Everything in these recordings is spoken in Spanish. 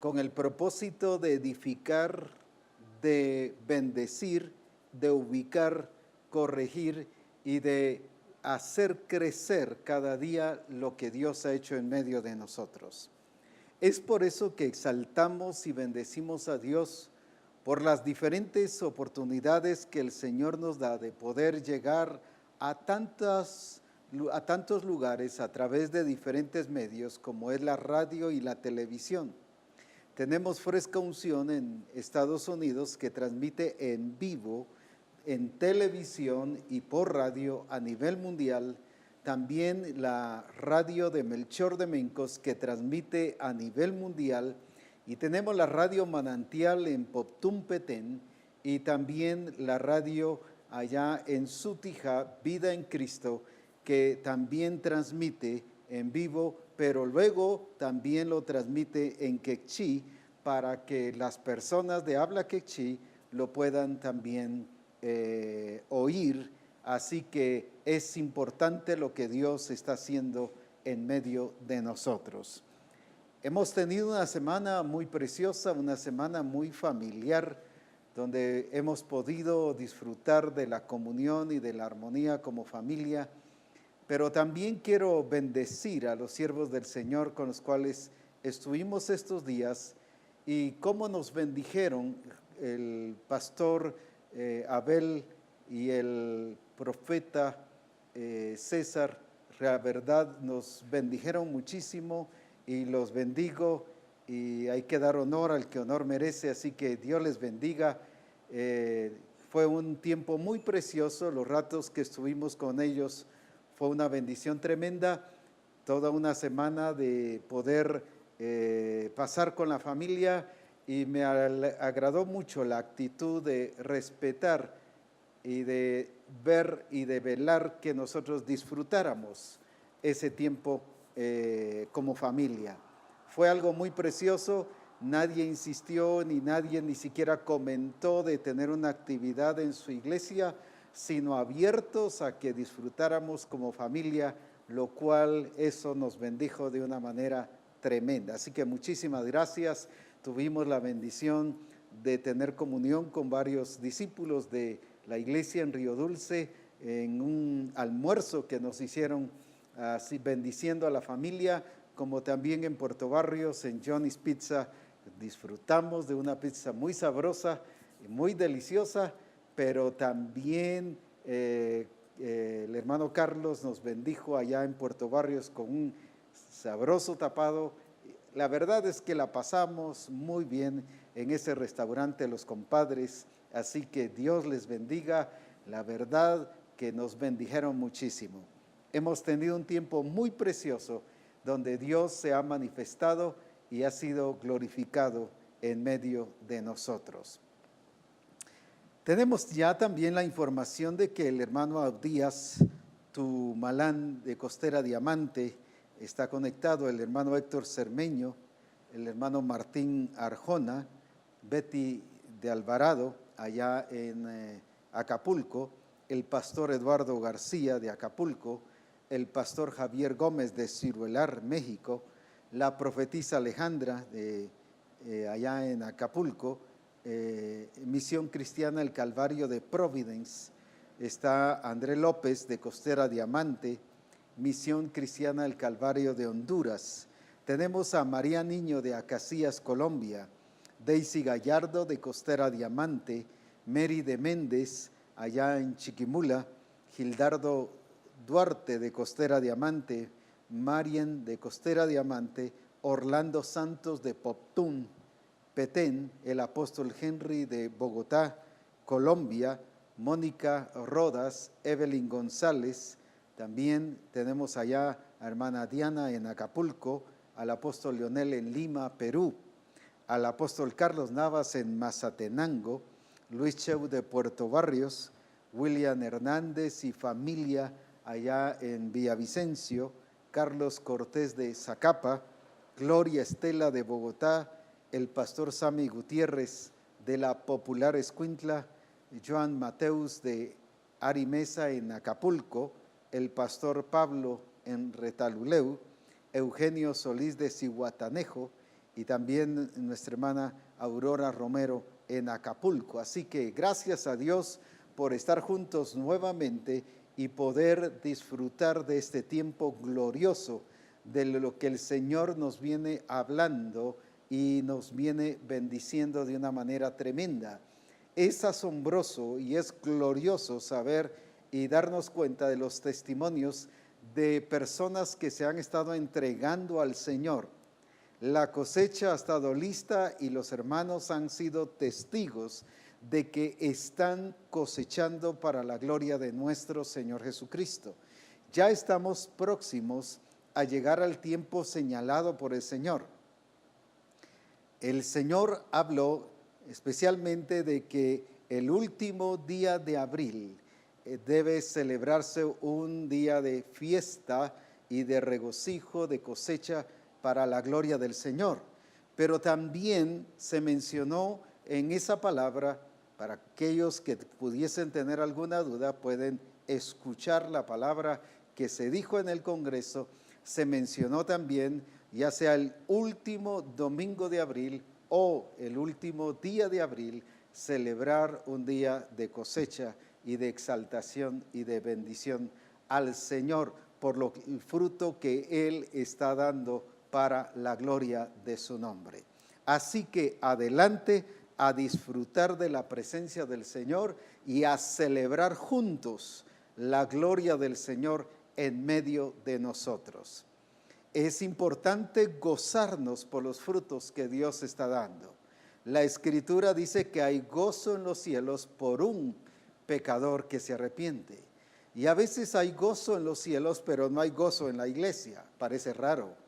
con el propósito de edificar, de bendecir, de ubicar, corregir y de hacer crecer cada día lo que Dios ha hecho en medio de nosotros. Es por eso que exaltamos y bendecimos a Dios por las diferentes oportunidades que el Señor nos da de poder llegar a tantos lugares a través de diferentes medios como es la radio y la televisión. Tenemos Fresca Unción en Estados Unidos que transmite en vivo, en televisión y por radio a nivel mundial. También la radio de Melchor de Mencos que transmite a nivel mundial. Y tenemos la radio Manantial en Poptum Petén y también la radio allá en Sutija, Vida en Cristo, que también transmite en vivo, pero luego también lo transmite en quechí para que las personas de habla quechí lo puedan también oír. Así que es importante lo que Dios está haciendo en medio de nosotros. Hemos tenido una semana muy preciosa, una semana muy familiar, donde hemos podido disfrutar de la comunión y de la armonía como familia. Pero también quiero bendecir a los siervos del Señor con los cuales estuvimos estos días y cómo nos bendijeron el pastor Abel y el profeta César. La verdad nos bendijeron muchísimo y los bendigo y hay que dar honor al que honor merece, así que Dios les bendiga. Fue un tiempo muy precioso, los ratos que estuvimos con ellos. Fue una bendición tremenda, toda una semana de poder pasar con la familia y me agradó mucho la actitud de respetar y de ver y de velar que nosotros disfrutáramos ese tiempo como familia. Fue algo muy precioso, nadie insistió ni nadie ni siquiera comentó de tener una actividad en su iglesia, sino abiertos a que disfrutáramos como familia, lo cual eso nos bendijo de una manera tremenda. Así que muchísimas gracias. Tuvimos la bendición de tener comunión con varios discípulos de la iglesia en Río Dulce, en un almuerzo que nos hicieron así bendiciendo a la familia, como también en Puerto Barrios, en Johnny's Pizza. Disfrutamos de una pizza muy sabrosa y muy deliciosa, pero también el hermano Carlos nos bendijo allá en Puerto Barrios con un sabroso tapado. La verdad es que la pasamos muy bien en ese restaurante Los Compadres, así que Dios les bendiga. La verdad que nos bendijeron muchísimo. Hemos tenido un tiempo muy precioso donde Dios se ha manifestado y ha sido glorificado en medio de nosotros. Tenemos ya también la información de que el hermano Abdías Tumalán de Costera Diamante está conectado, el hermano Héctor Cermeño, el hermano Martín Arjona, Betty de Alvarado, allá en Acapulco, el pastor Eduardo García de Acapulco, el pastor Javier Gómez de Ciruelar, México, la profetisa Alejandra de allá en Acapulco, Misión Cristiana El Calvario de Providence, está André López de Costera Diamante, Misión Cristiana El Calvario de Honduras. Tenemos a María Niño de Acacías, Colombia, Daisy Gallardo de Costera Diamante, Mary de Méndez allá en Chiquimula, Gildardo Duarte de Costera Diamante, Marian de Costera Diamante, Orlando Santos de Poptum Petén, el apóstol Henry de Bogotá, Colombia, Mónica Rodas, Evelyn González. También tenemos allá a hermana Diana en Acapulco, al apóstol Leonel en Lima, Perú, al apóstol Carlos Navas en Mazatenango, Luis Cheu de Puerto Barrios, William Hernández y familia allá en Villavicencio, Carlos Cortés de Zacapa, Gloria Estela de Bogotá, el pastor Sammy Gutiérrez de la Popular Escuintla, Joan Mateus de Arimesa en Acapulco, el pastor Pablo en Retaluleu, Eugenio Solís de Cihuatanejo y también nuestra hermana Aurora Romero en Acapulco. Así que gracias a Dios por estar juntos nuevamente y poder disfrutar de este tiempo glorioso, de lo que el Señor nos viene hablando y nos viene bendiciendo de una manera tremenda. Es asombroso y es glorioso saber y darnos cuenta de los testimonios de personas que se han estado entregando al Señor. La cosecha ha estado lista y los hermanos han sido testigos de que están cosechando para la gloria de nuestro Señor Jesucristo. Ya estamos próximos a llegar al tiempo señalado por el Señor. El Señor habló especialmente de que el último día de abril debe celebrarse un día de fiesta y de regocijo, de cosecha para la gloria del Señor. Pero también se mencionó en esa palabra, para aquellos que pudiesen tener alguna duda, pueden escuchar la palabra que se dijo en el Congreso. Se mencionó también, ya sea el último domingo de abril o el último día de abril, celebrar un día de cosecha y de exaltación y de bendición al Señor por el fruto que Él está dando para la gloria de su nombre. Así que adelante a disfrutar de la presencia del Señor y a celebrar juntos la gloria del Señor en medio de nosotros. Es importante gozarnos por los frutos que Dios está dando. La Escritura dice que hay gozo en los cielos por un pecador que se arrepiente. Y a veces hay gozo en los cielos, pero no hay gozo en la iglesia. Parece raro.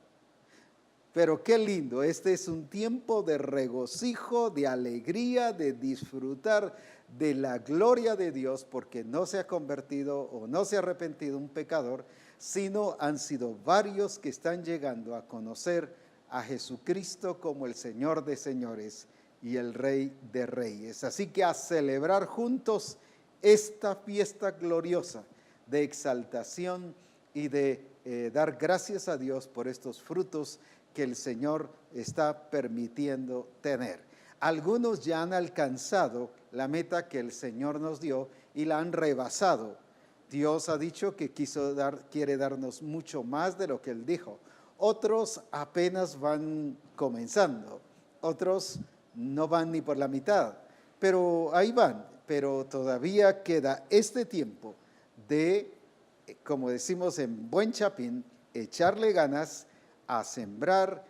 Pero qué lindo, este es un tiempo de regocijo, de alegría, de disfrutar de la gloria de Dios, porque no se ha convertido o no se ha arrepentido un pecador, sino han sido varios que están llegando a conocer a Jesucristo como el Señor de señores y el Rey de reyes. Así que a celebrar juntos esta fiesta gloriosa de exaltación y de dar gracias a Dios por estos frutos que el Señor está permitiendo tener. Algunos ya han alcanzado la meta que el Señor nos dio y la han rebasado. Dios ha dicho que quiere darnos mucho más de lo que Él dijo. Otros apenas van comenzando, otros no van ni por la mitad, pero ahí van. Pero todavía queda este tiempo de, como decimos en buen chapín, echarle ganas a sembrar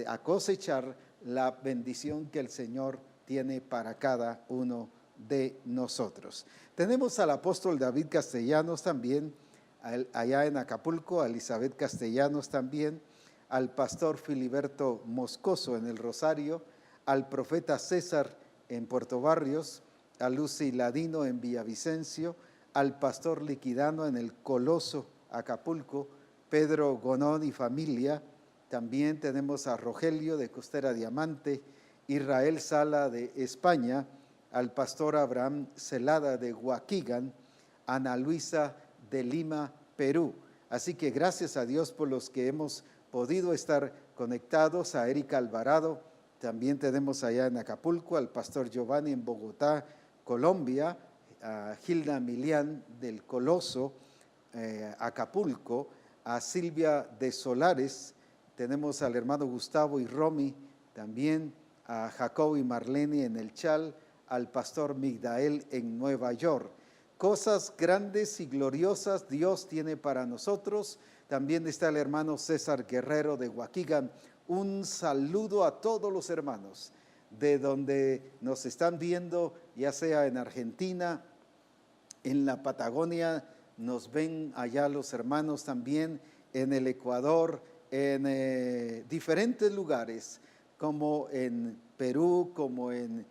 a cosechar la bendición que el Señor tiene para cada uno de nosotros. Tenemos al apóstol David Castellanos también, allá en Acapulco, a Elizabeth Castellanos también, al pastor Filiberto Moscoso en el Rosario, al profeta César en Puerto Barrios, a Lucy Ladino en Villavicencio, al pastor Liquidano en el Coloso, Acapulco, Pedro Gonón y familia. También tenemos a Rogelio de Costera Diamante, Israel Sala de España, al pastor Abraham Celada de Huaquigan, Ana Luisa de Lima, Perú. Así que gracias a Dios por los que hemos podido estar conectados, a Erika Alvarado, también tenemos allá en Acapulco, al pastor Giovanni en Bogotá, Colombia, a Gilda Milián del Coloso, Acapulco, a Silvia de Solares, tenemos al hermano Gustavo y Romy, también a Jacob y Marlene en el Chal, al pastor Migdael en Nueva York. Cosas grandes y gloriosas Dios tiene para nosotros. También está el hermano César Guerrero de Huaquigan. Un saludo a todos los hermanos de donde nos están viendo, ya sea en Argentina, en la Patagonia, nos ven allá los hermanos también, en el Ecuador, en diferentes lugares, como en Perú, como en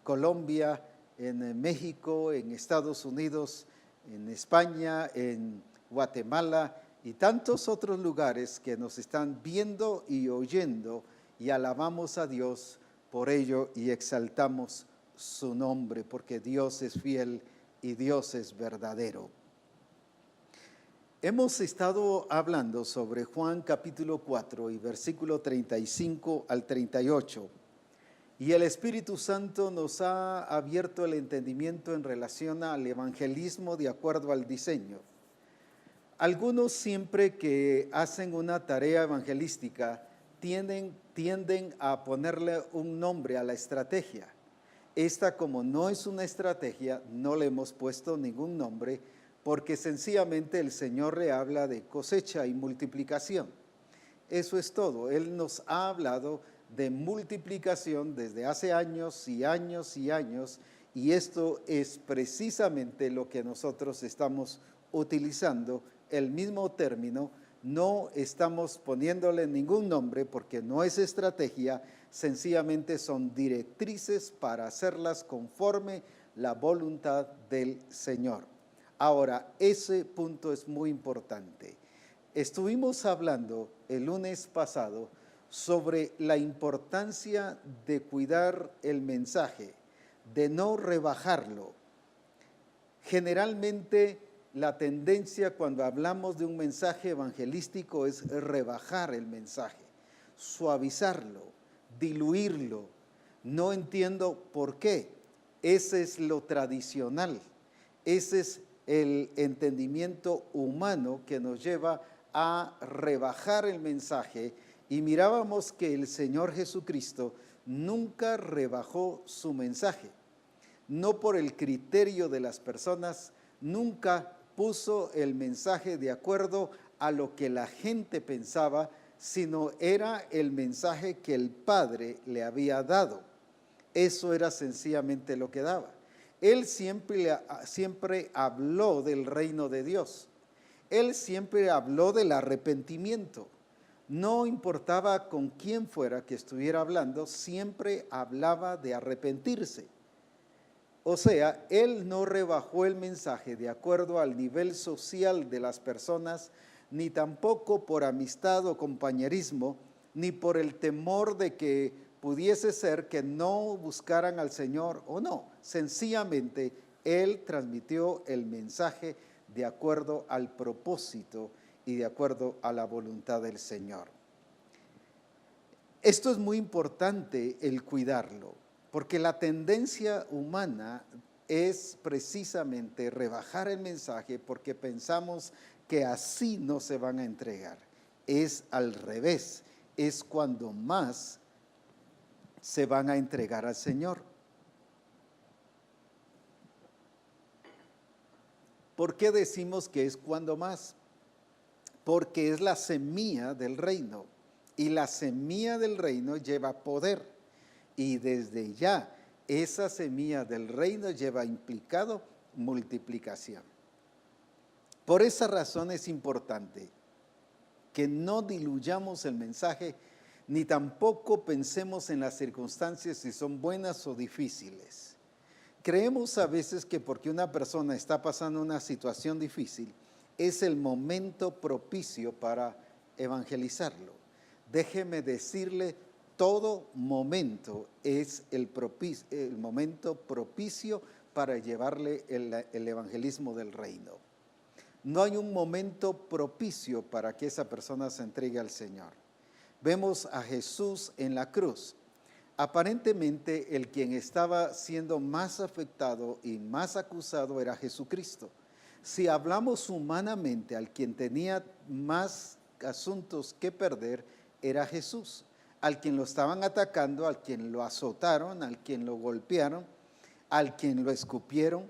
Colombia, en México, en Estados Unidos, en España, en Guatemala y tantos otros lugares que nos están viendo y oyendo, y alabamos a Dios por ello y exaltamos su nombre, porque Dios es fiel y Dios es verdadero. Hemos estado hablando sobre Juan capítulo 4 y versículo 35 al 38. Y el Espíritu Santo nos ha abierto el entendimiento en relación al evangelismo de acuerdo al diseño. Algunos siempre que hacen una tarea evangelística tienden a ponerle un nombre a la estrategia. Esta, como no es una estrategia, no le hemos puesto ningún nombre porque sencillamente el Señor le habla de cosecha y multiplicación. Eso es todo. Él nos ha hablado de multiplicación desde hace años y años y años, y esto es precisamente lo que nosotros estamos utilizando, el mismo término. No estamos poniéndole ningún nombre porque no es estrategia, sencillamente son directrices para hacerlas conforme la voluntad del Señor. Ahora, ese punto es muy importante. Estuvimos hablando el lunes pasado sobre la importancia de cuidar el mensaje, de no rebajarlo. Generalmente la tendencia cuando hablamos de un mensaje evangelístico es rebajar el mensaje, suavizarlo, diluirlo. No entiendo por qué. Ese es lo tradicional. Ese es el entendimiento humano que nos lleva a rebajar el mensaje, y mirábamos que el Señor Jesucristo nunca rebajó su mensaje. No por el criterio de las personas, nunca puso el mensaje de acuerdo a lo que la gente pensaba, sino era el mensaje que el Padre le había dado. Eso era sencillamente lo que daba. Él siempre habló del reino de Dios. Él siempre habló del arrepentimiento. No importaba con quién fuera que estuviera hablando, siempre hablaba de arrepentirse. O sea, él no rebajó el mensaje de acuerdo al nivel social de las personas, ni tampoco por amistad o compañerismo, ni por el temor de que pudiese ser que no buscaran al Señor o no. Sencillamente, él transmitió el mensaje de acuerdo al propósito y de acuerdo a la voluntad del Señor. Esto es muy importante, el cuidarlo, porque la tendencia humana es precisamente rebajar el mensaje porque pensamos que así no se van a entregar. Es al revés, es cuando más se van a entregar al Señor. ¿Por qué decimos que es cuando más? Porque es la semilla del reino, y la semilla del reino lleva poder, y desde ya esa semilla del reino lleva implicado multiplicación. Por esa razón es importante que no diluyamos el mensaje, ni tampoco pensemos en las circunstancias si son buenas o difíciles. Creemos a veces que porque una persona está pasando una situación difícil, es el momento propicio para evangelizarlo. Déjeme decirle, todo momento es el momento propicio para llevarle el evangelismo del reino. No hay un momento propicio para que esa persona se entregue al Señor. Vemos a Jesús en la cruz. Aparentemente el quien estaba siendo más afectado y más acusado era Jesucristo. Si hablamos humanamente, al quien tenía más asuntos que perder era Jesús. Al quien lo estaban atacando, al quien lo azotaron, al quien lo golpearon, al quien lo escupieron.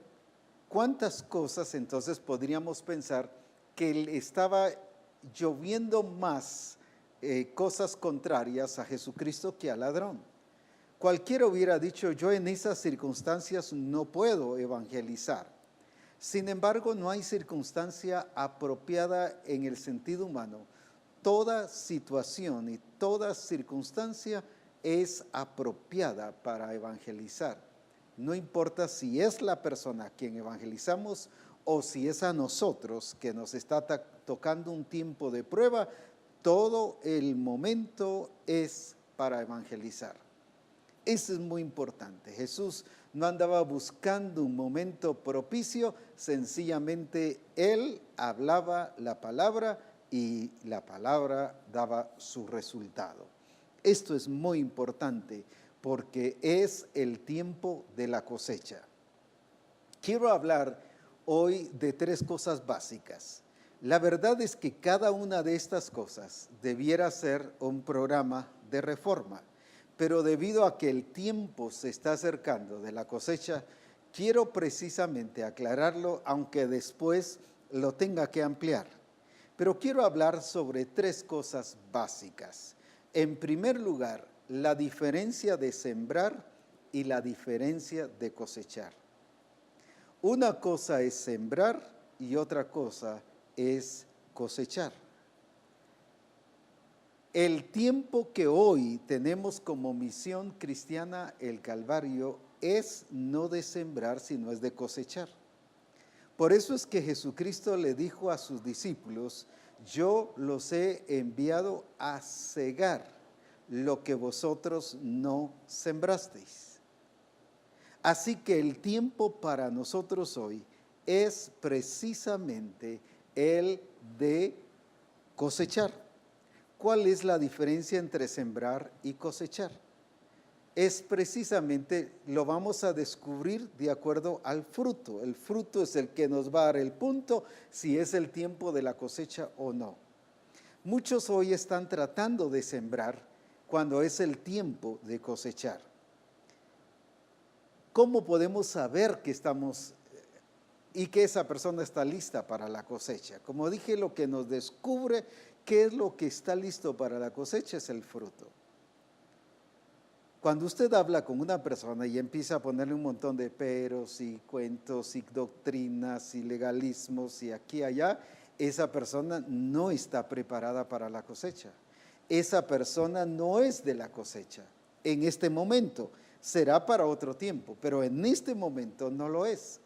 ¿Cuántas cosas entonces podríamos pensar que le estaba lloviendo más cosas contrarias a Jesucristo que al ladrón? Cualquiera hubiera dicho, yo en esas circunstancias no puedo evangelizar. Sin embargo, no hay circunstancia apropiada en el sentido humano. Toda situación y toda circunstancia es apropiada para evangelizar. No importa si es la persona a quien evangelizamos o si es a nosotros que nos está tocando un tiempo de prueba, todo el momento es para evangelizar. Eso es muy importante. Jesús no andaba buscando un momento propicio, sencillamente Él hablaba la palabra y la palabra daba su resultado. Esto es muy importante porque es el tiempo de la cosecha. Quiero hablar hoy de 3 cosas básicas. La verdad es que cada una de estas cosas debiera ser un programa de reforma, pero debido a que el tiempo se está acercando de la cosecha, quiero precisamente aclararlo, aunque después lo tenga que ampliar. Pero quiero hablar sobre 3 cosas básicas. En primer lugar, la diferencia de sembrar y la diferencia de cosechar. Una cosa es sembrar y otra cosa es cosechar. El tiempo que hoy tenemos como misión cristiana el Calvario es no de sembrar, sino es de cosechar. Por eso es que Jesucristo le dijo a sus discípulos: yo los he enviado a cegar lo que vosotros no sembrasteis. Así que el tiempo para nosotros hoy es precisamente el de cosechar. ¿Cuál es la diferencia entre sembrar y cosechar? Es precisamente, lo vamos a descubrir de acuerdo al fruto. El fruto es el que nos va a dar el punto si es el tiempo de la cosecha o no. Muchos hoy están tratando de sembrar cuando es el tiempo de cosechar. ¿Cómo podemos saber que estamos y que esa persona está lista para la cosecha? Como dije, lo que nos descubre qué es lo que está listo para la cosecha es el fruto. Cuando usted habla con una persona y empieza a ponerle un montón de peros y cuentos y doctrinas y legalismos y aquí y allá, esa persona no está preparada para la cosecha. Esa persona no es de la cosecha en este momento. Será para otro tiempo, pero en este momento no lo es.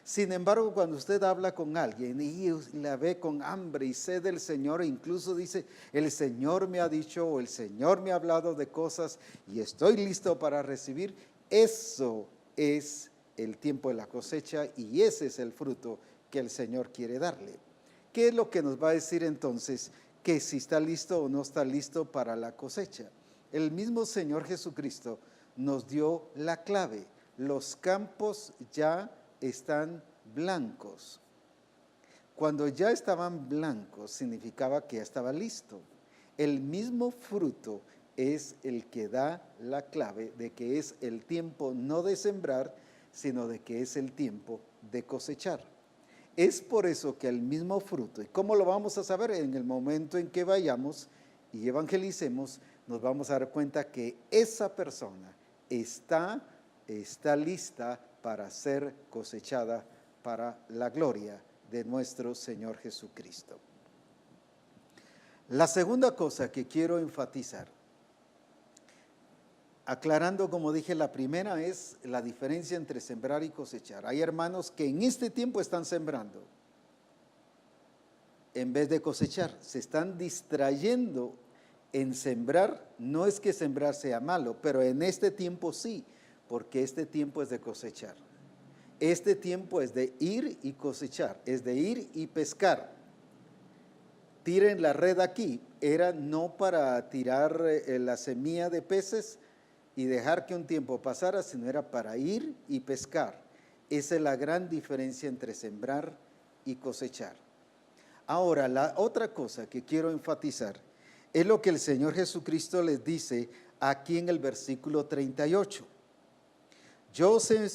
Sin embargo, cuando usted habla con alguien y la ve con hambre y sed del Señor, e incluso dice: el Señor me ha dicho o el Señor me ha hablado de cosas y estoy listo para recibir, eso es el tiempo de la cosecha y ese es el fruto que el Señor quiere darle. ¿Qué es lo que nos va a decir entonces que si está listo o no está listo para la cosecha? El mismo Señor Jesucristo nos dio la clave. Los campos ya están blancos. Cuando ya estaban blancos significaba que ya estaba listo. El mismo fruto es el que da la clave de que es el tiempo no de sembrar, sino de que es el tiempo de cosechar. Es por eso que el mismo fruto, ¿y cómo lo vamos a saber? En el momento en que vayamos y evangelicemos, nos vamos a dar cuenta que esa persona está lista para ser cosechada para la gloria de nuestro Señor Jesucristo. La segunda cosa que quiero enfatizar, aclarando, como dije, la primera es la diferencia entre sembrar y cosechar. Hay hermanos que en este tiempo están sembrando en vez de cosechar, se están distrayendo en sembrar. No es que sembrar sea malo, pero en este tiempo sí, porque este tiempo es de cosechar. Este tiempo es de ir y cosechar, es de ir y pescar. Tiren la red aquí, era no para tirar la semilla de peces y dejar que un tiempo pasara, sino era para ir y pescar. Esa es la gran diferencia entre sembrar y cosechar. Ahora, la otra cosa que quiero enfatizar es lo que el Señor Jesucristo les dice aquí en el versículo 38. Yo os he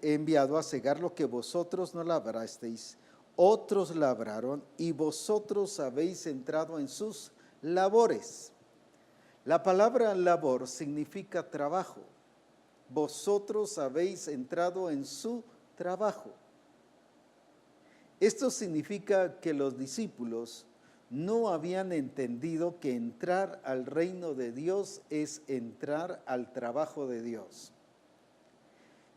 enviado a cegar lo que vosotros no labrasteis, otros labraron y vosotros habéis entrado en sus labores. La palabra labor significa trabajo. Vosotros habéis entrado en su trabajo. Esto significa que los discípulos no habían entendido que entrar al reino de Dios es entrar al trabajo de Dios.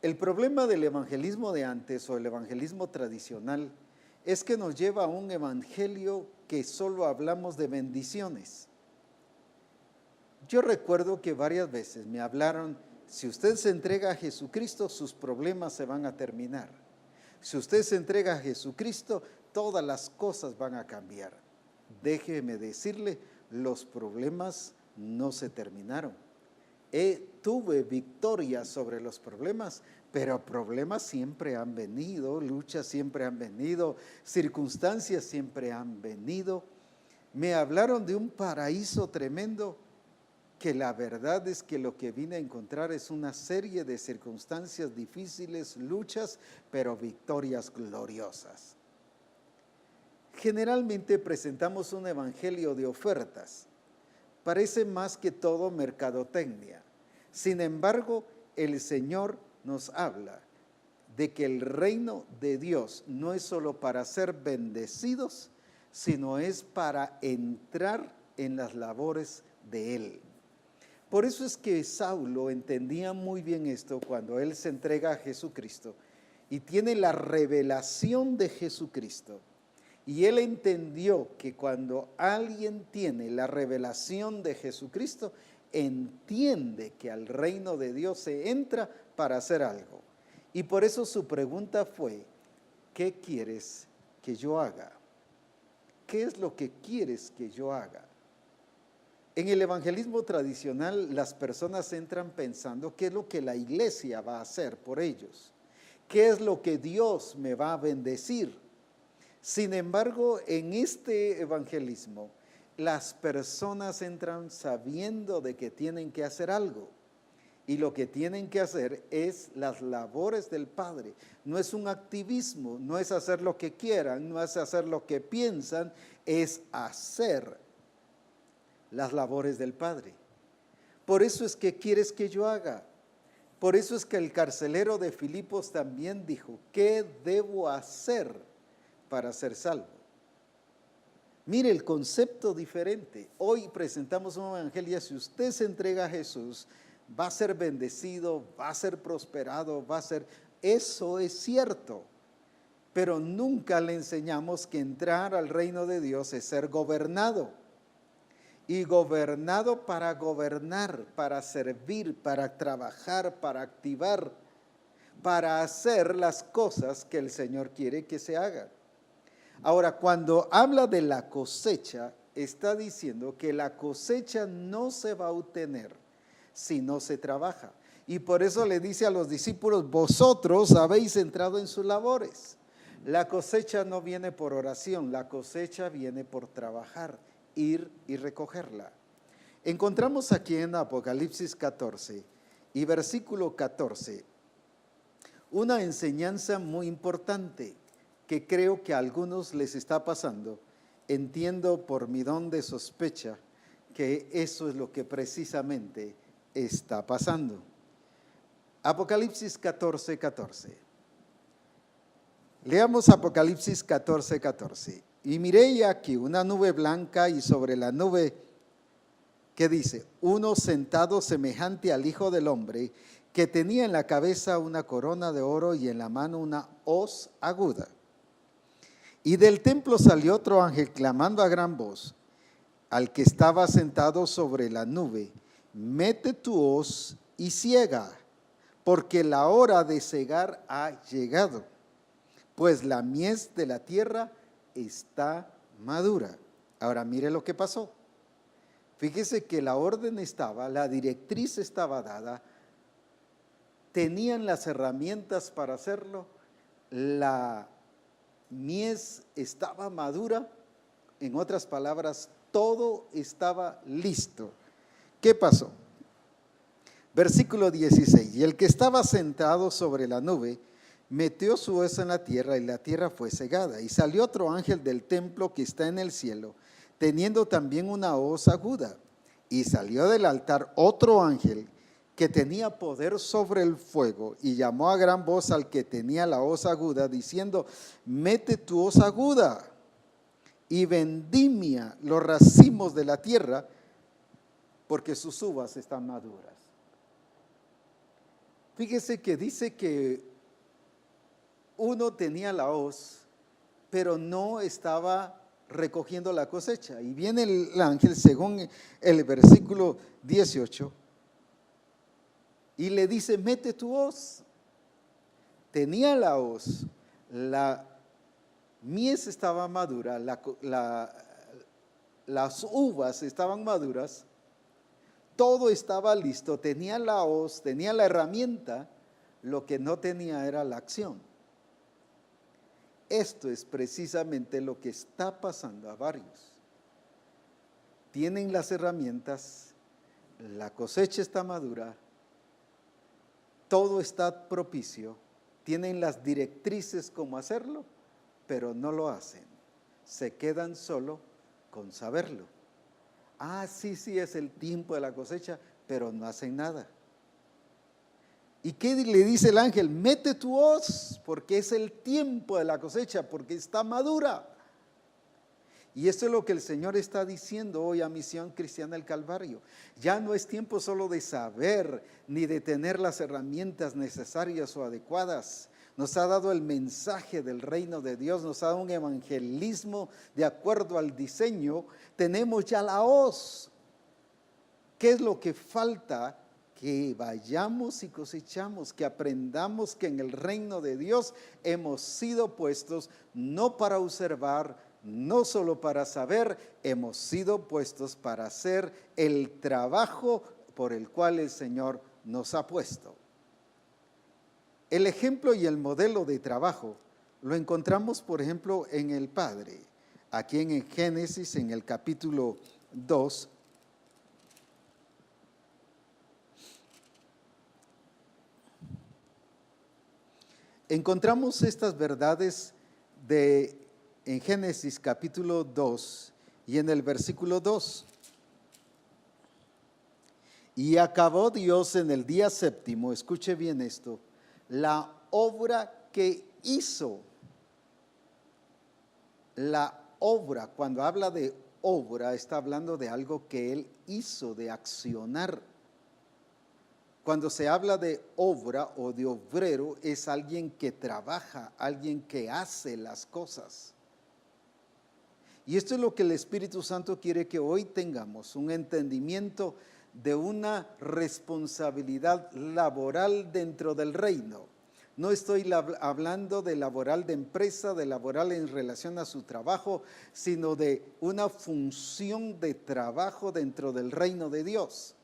El problema del evangelismo de antes o el evangelismo tradicional es que nos lleva a un evangelio que solo hablamos de bendiciones. Yo recuerdo que varias veces me hablaron: Si usted se entrega a Jesucristo, sus problemas se van a terminar. Si usted se entrega a Jesucristo, todas las cosas van a cambiar. Déjeme decirle, los problemas no se terminaron. Tuve victoria sobre los problemas, pero problemas siempre han venido, luchas siempre han venido, circunstancias siempre han venido. Me hablaron de un paraíso tremendo, que la verdad es que lo que vine a encontrar es una serie de circunstancias difíciles, luchas, pero victorias gloriosas. Generalmente presentamos un evangelio de ofertas. Parece más que todo mercadotecnia. Sin embargo, el Señor nos habla de que el reino de Dios no es solo para ser bendecidos, sino es para entrar en las labores de Él. Por eso es que Saulo entendía muy bien esto cuando él se entrega a Jesucristo y tiene la revelación de Jesucristo. Y él entendió que cuando alguien tiene la revelación de Jesucristo, entiende que al reino de Dios se entra para hacer algo. Y por eso su pregunta fue, ¿qué quieres que yo haga? ¿Qué es lo que quieres que yo haga? En el evangelismo tradicional, las personas entran pensando qué es lo que la iglesia va a hacer por ellos, qué es lo que Dios me va a bendecir. Sin embargo, en este evangelismo, las personas entran sabiendo de que tienen que hacer algo. Y lo que tienen que hacer es las labores del Padre. No es un activismo, no es hacer lo que quieran, no es hacer lo que piensan, es hacer las labores del Padre. Por eso es que quieres que yo haga. Por eso es que el carcelero de Filipos también dijo, ¿qué debo hacer para ser salvo? Mire el concepto diferente. Hoy presentamos un evangelio, si usted se entrega a Jesús, va a ser bendecido, va a ser prosperado, eso es cierto. Pero nunca le enseñamos que entrar al reino de Dios es ser gobernado. Y gobernado para gobernar, para servir, para trabajar, para activar, para hacer las cosas que el Señor quiere que se hagan. Ahora, cuando habla de la cosecha, está diciendo que la cosecha no se va a obtener si no se trabaja. Y por eso le dice a los discípulos, vosotros habéis entrado en sus labores. La cosecha no viene por oración, la cosecha viene por trabajar, ir y recogerla. Encontramos aquí en Apocalipsis 14 y versículo 14 una enseñanza muy importante que creo que a algunos les está pasando. Entiendo por mi don de sospecha que eso es lo que precisamente está pasando. Apocalipsis 14, 14. Leamos Apocalipsis 14, 14. Y miré aquí una nube blanca y sobre la nube, ¿qué dice? Uno sentado semejante al Hijo del Hombre, que tenía en la cabeza una corona de oro y en la mano una hoz aguda. Y del templo salió otro ángel clamando a gran voz al que estaba sentado sobre la nube, mete tu hoz y ciega, porque la hora de cegar ha llegado, pues la mies de la tierra está madura. Ahora mire lo que pasó. Fíjese que la orden estaba, la directriz estaba dada, tenían las herramientas para hacerlo, la mies estaba madura, en otras palabras, todo estaba listo. ¿Qué pasó? Versículo 16, y el que estaba sentado sobre la nube metió su hoz en la tierra y la tierra fue cegada. Y salió otro ángel del templo que está en el cielo, teniendo también una hoz aguda. Y salió del altar otro ángel que tenía poder sobre el fuego y llamó a gran voz al que tenía la hoz aguda, diciendo, mete tu hoz aguda y vendimia los racimos de la tierra, porque sus uvas están maduras. Fíjese que dice que uno tenía la hoz, pero no estaba recogiendo la cosecha. Y viene el ángel, según el versículo 18, y le dice, mete tu hoz. Tenía la hoz, la mies estaba madura, las uvas estaban maduras, todo estaba listo, tenía la hoz, tenía la herramienta, lo que no tenía era la acción. Esto es precisamente lo que está pasando a varios. Tienen las herramientas, la cosecha está madura, todo está propicio, tienen las directrices cómo hacerlo, pero no lo hacen. Se quedan solo con saberlo. Sí, es el tiempo de la cosecha, pero no hacen nada. ¿Y qué le dice el ángel? Mete tu hoz, porque es el tiempo de la cosecha, porque está madura. Y esto es lo que el Señor está diciendo hoy a Misión Cristiana del Calvario. Ya no es tiempo solo de saber, ni de tener las herramientas necesarias o adecuadas. Nos ha dado el mensaje del reino de Dios, nos ha dado un evangelismo de acuerdo al diseño. Tenemos ya la hoz. ¿Qué es lo que falta? Que vayamos y cosechamos, que aprendamos que en el reino de Dios hemos sido puestos no para observar, no solo para saber, hemos sido puestos para hacer el trabajo por el cual el Señor nos ha puesto. El ejemplo y el modelo de trabajo lo encontramos, por ejemplo, en el Padre. Aquí en Génesis, en el capítulo 2, encontramos estas verdades en Génesis capítulo 2 y en el versículo 2. Y acabó Dios en el día séptimo, escuche bien esto, la obra que hizo. La obra, cuando habla de obra, está hablando de algo que Él hizo, de accionar. Cuando se habla de obra o de obrero, es alguien que trabaja, alguien que hace las cosas. Y esto es lo que el Espíritu Santo quiere que hoy tengamos, un entendimiento de una responsabilidad laboral dentro del reino. No estoy hablando de laboral de empresa, de laboral en relación a su trabajo, sino de una función de trabajo dentro del reino de Dios.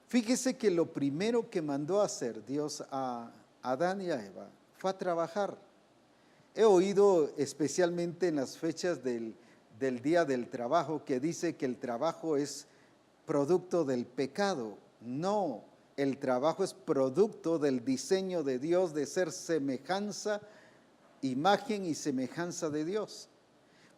Fíjese que lo primero que mandó a hacer Dios a Adán y a Eva fue a trabajar. He oído especialmente en las fechas del Día del Trabajo que dice que el trabajo es producto del pecado. No, el trabajo es producto del diseño de Dios de ser semejanza, imagen y semejanza de Dios.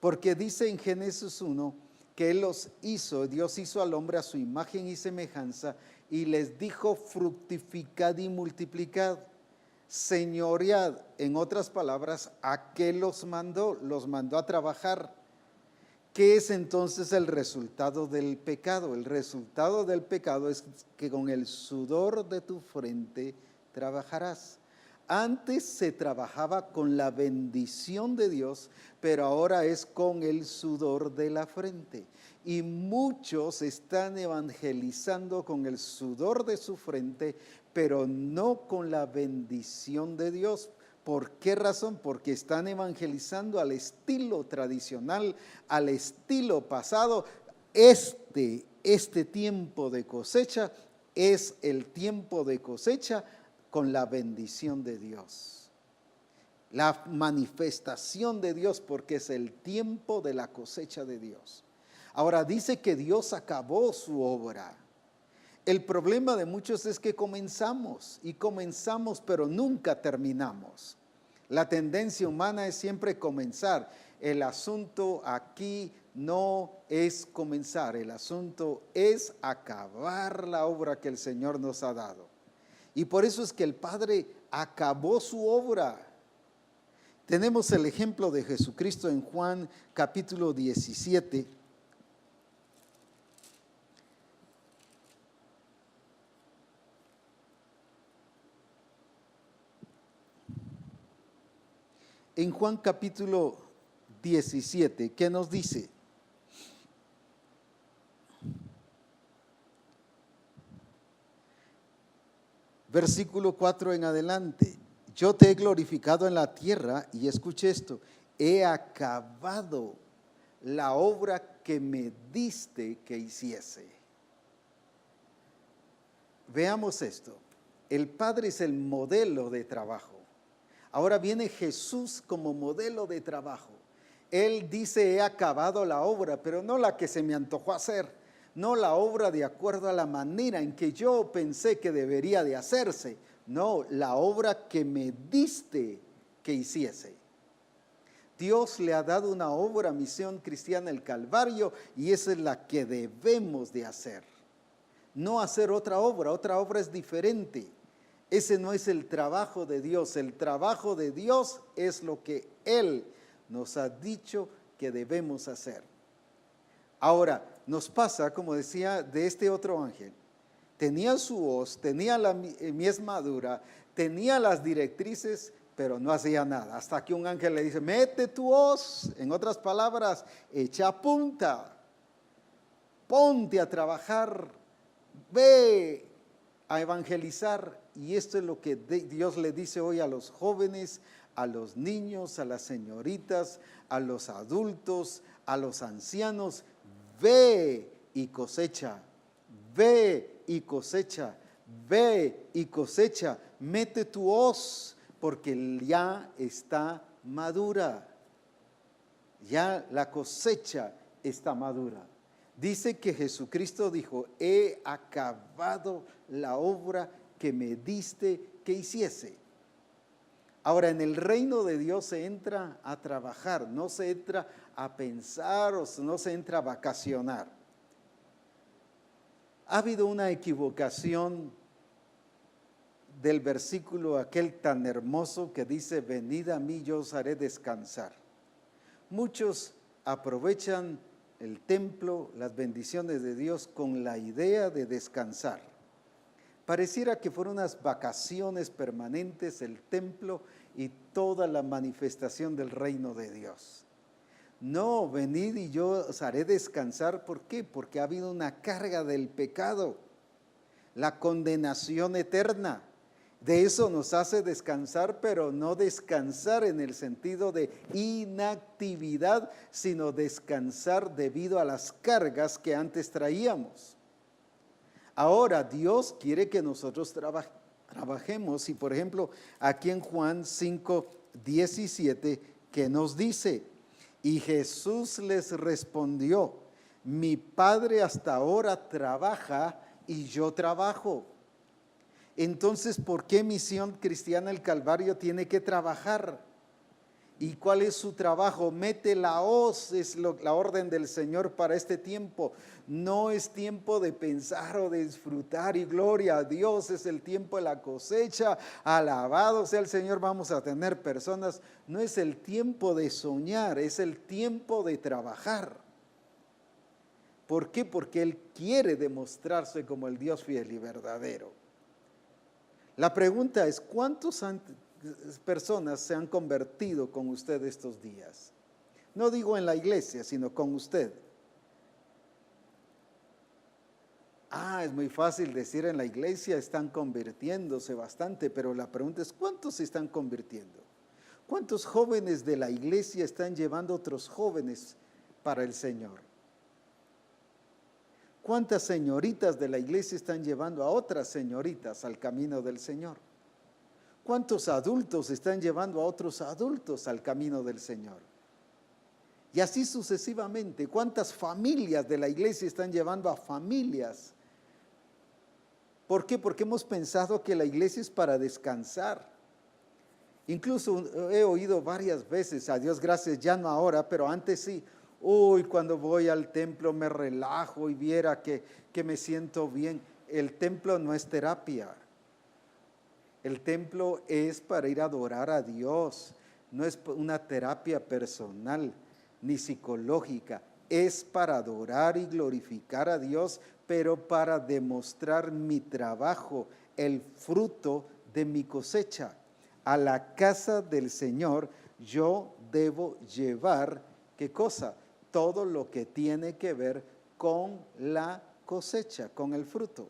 Porque dice en Génesis 1 que Él los hizo, Dios hizo al hombre a su imagen y semejanza y les dijo fructificad y multiplicad, señoread. En otras palabras, ¿a qué los mandó? Los mandó a trabajar. ¿Qué es entonces el resultado del pecado? El resultado del pecado es que con el sudor de tu frente trabajarás. Antes se trabajaba con la bendición de Dios, pero ahora es con el sudor de la frente. Y muchos están evangelizando con el sudor de su frente, pero no con la bendición de Dios. ¿Por qué razón? Porque están evangelizando al estilo tradicional, al estilo pasado. Este tiempo de cosecha es el tiempo de cosecha con la bendición de Dios. La manifestación de Dios, porque es el tiempo de la cosecha de Dios. Ahora dice que Dios acabó su obra. El problema de muchos es que comenzamos, pero nunca terminamos. La tendencia humana es siempre comenzar. El asunto aquí no es comenzar, el asunto es acabar la obra que el Señor nos ha dado. Y por eso es que el Padre acabó su obra. Tenemos el ejemplo de Jesucristo en Juan capítulo 17. En Juan capítulo 17, ¿qué nos dice? Versículo 4 en adelante. Yo te he glorificado en la tierra, y escuche esto, he acabado la obra que me diste que hiciese. Veamos esto. El Padre es el modelo de trabajo. Ahora viene Jesús como modelo de trabajo. Él dice, he acabado la obra, pero no la que se me antojó hacer, no la obra de acuerdo a la manera en que yo pensé que debería de hacerse, no, la obra que me diste que hiciese. Dios le ha dado una obra, misión cristiana, el Calvario, y esa es la que debemos de hacer. No hacer otra obra es diferente. Ese no es el trabajo de Dios. El trabajo de Dios es lo que Él nos ha dicho que debemos hacer. Ahora, nos pasa, como decía, de este otro ángel. Tenía su hoz, tenía la mies madura, tenía las directrices, pero no hacía nada. Hasta que un ángel le dice, mete tu hoz, en otras palabras, echa punta, ponte a trabajar, ve a evangelizar. Y esto es lo que Dios le dice hoy a los jóvenes, a los niños, a las señoritas, a los adultos, a los ancianos. Ve y cosecha, ve y cosecha, ve y cosecha. Mete tu hoz, porque ya está madura. Ya la cosecha está madura. Dice que Jesucristo dijo, he acabado la obra que me diste que hiciese. Ahora, en el reino de Dios se entra a trabajar, no se entra a pensar o no se entra a vacacionar. Ha habido una equivocación del versículo aquel tan hermoso que dice, venid a mí, yo os haré descansar. Muchos aprovechan el templo, las bendiciones de Dios con la idea de descansar. Pareciera que fueron unas vacaciones permanentes el templo y toda la manifestación del reino de Dios. No, venid y yo os haré descansar. ¿Por qué? Porque ha habido una carga del pecado, la condenación eterna. De eso nos hace descansar, pero no descansar en el sentido de inactividad, sino descansar debido a las cargas que antes traíamos. Ahora Dios quiere que nosotros trabajemos, y por ejemplo aquí en Juan 5:17 que nos dice, y Jesús les respondió, mi Padre hasta ahora trabaja y yo trabajo. Entonces, ¿por qué Misión Cristiana el Calvario tiene que trabajar? ¿Y cuál es su trabajo? Mete la hoz, es la orden del Señor para este tiempo. No es tiempo de pensar o de disfrutar y gloria a Dios, es el tiempo de la cosecha, alabado sea el Señor, vamos a tener personas. No es el tiempo de soñar, es el tiempo de trabajar. ¿Por qué? Porque Él quiere demostrarse como el Dios fiel y verdadero. La pregunta es, ¿cuántas personas se han convertido con usted estos días? No digo en la iglesia, sino con usted. Es muy fácil decir en la iglesia están convirtiéndose bastante, pero la pregunta es, ¿cuántos se están convirtiendo? ¿Cuántos jóvenes de la iglesia están llevando a otros jóvenes para el Señor? ¿Cuántas señoritas de la iglesia están llevando a otras señoritas al camino del Señor? ¿Cuántos adultos están llevando a otros adultos al camino del Señor? Y así sucesivamente. ¿Cuántas familias de la iglesia están llevando a familias? ¿Por qué? Porque hemos pensado que la iglesia es para descansar. Incluso he oído varias veces, a Dios gracias, ya no ahora, pero antes sí. Cuando voy al templo me relajo y viera que me siento bien. El templo no es terapia. El templo es para ir a adorar a Dios. No es una terapia personal ni psicológica. Es para adorar y glorificar a Dios, pero para demostrar mi trabajo, el fruto de mi cosecha. A la casa del Señor yo debo llevar, ¿qué cosa? Todo lo que tiene que ver con la cosecha, con el fruto.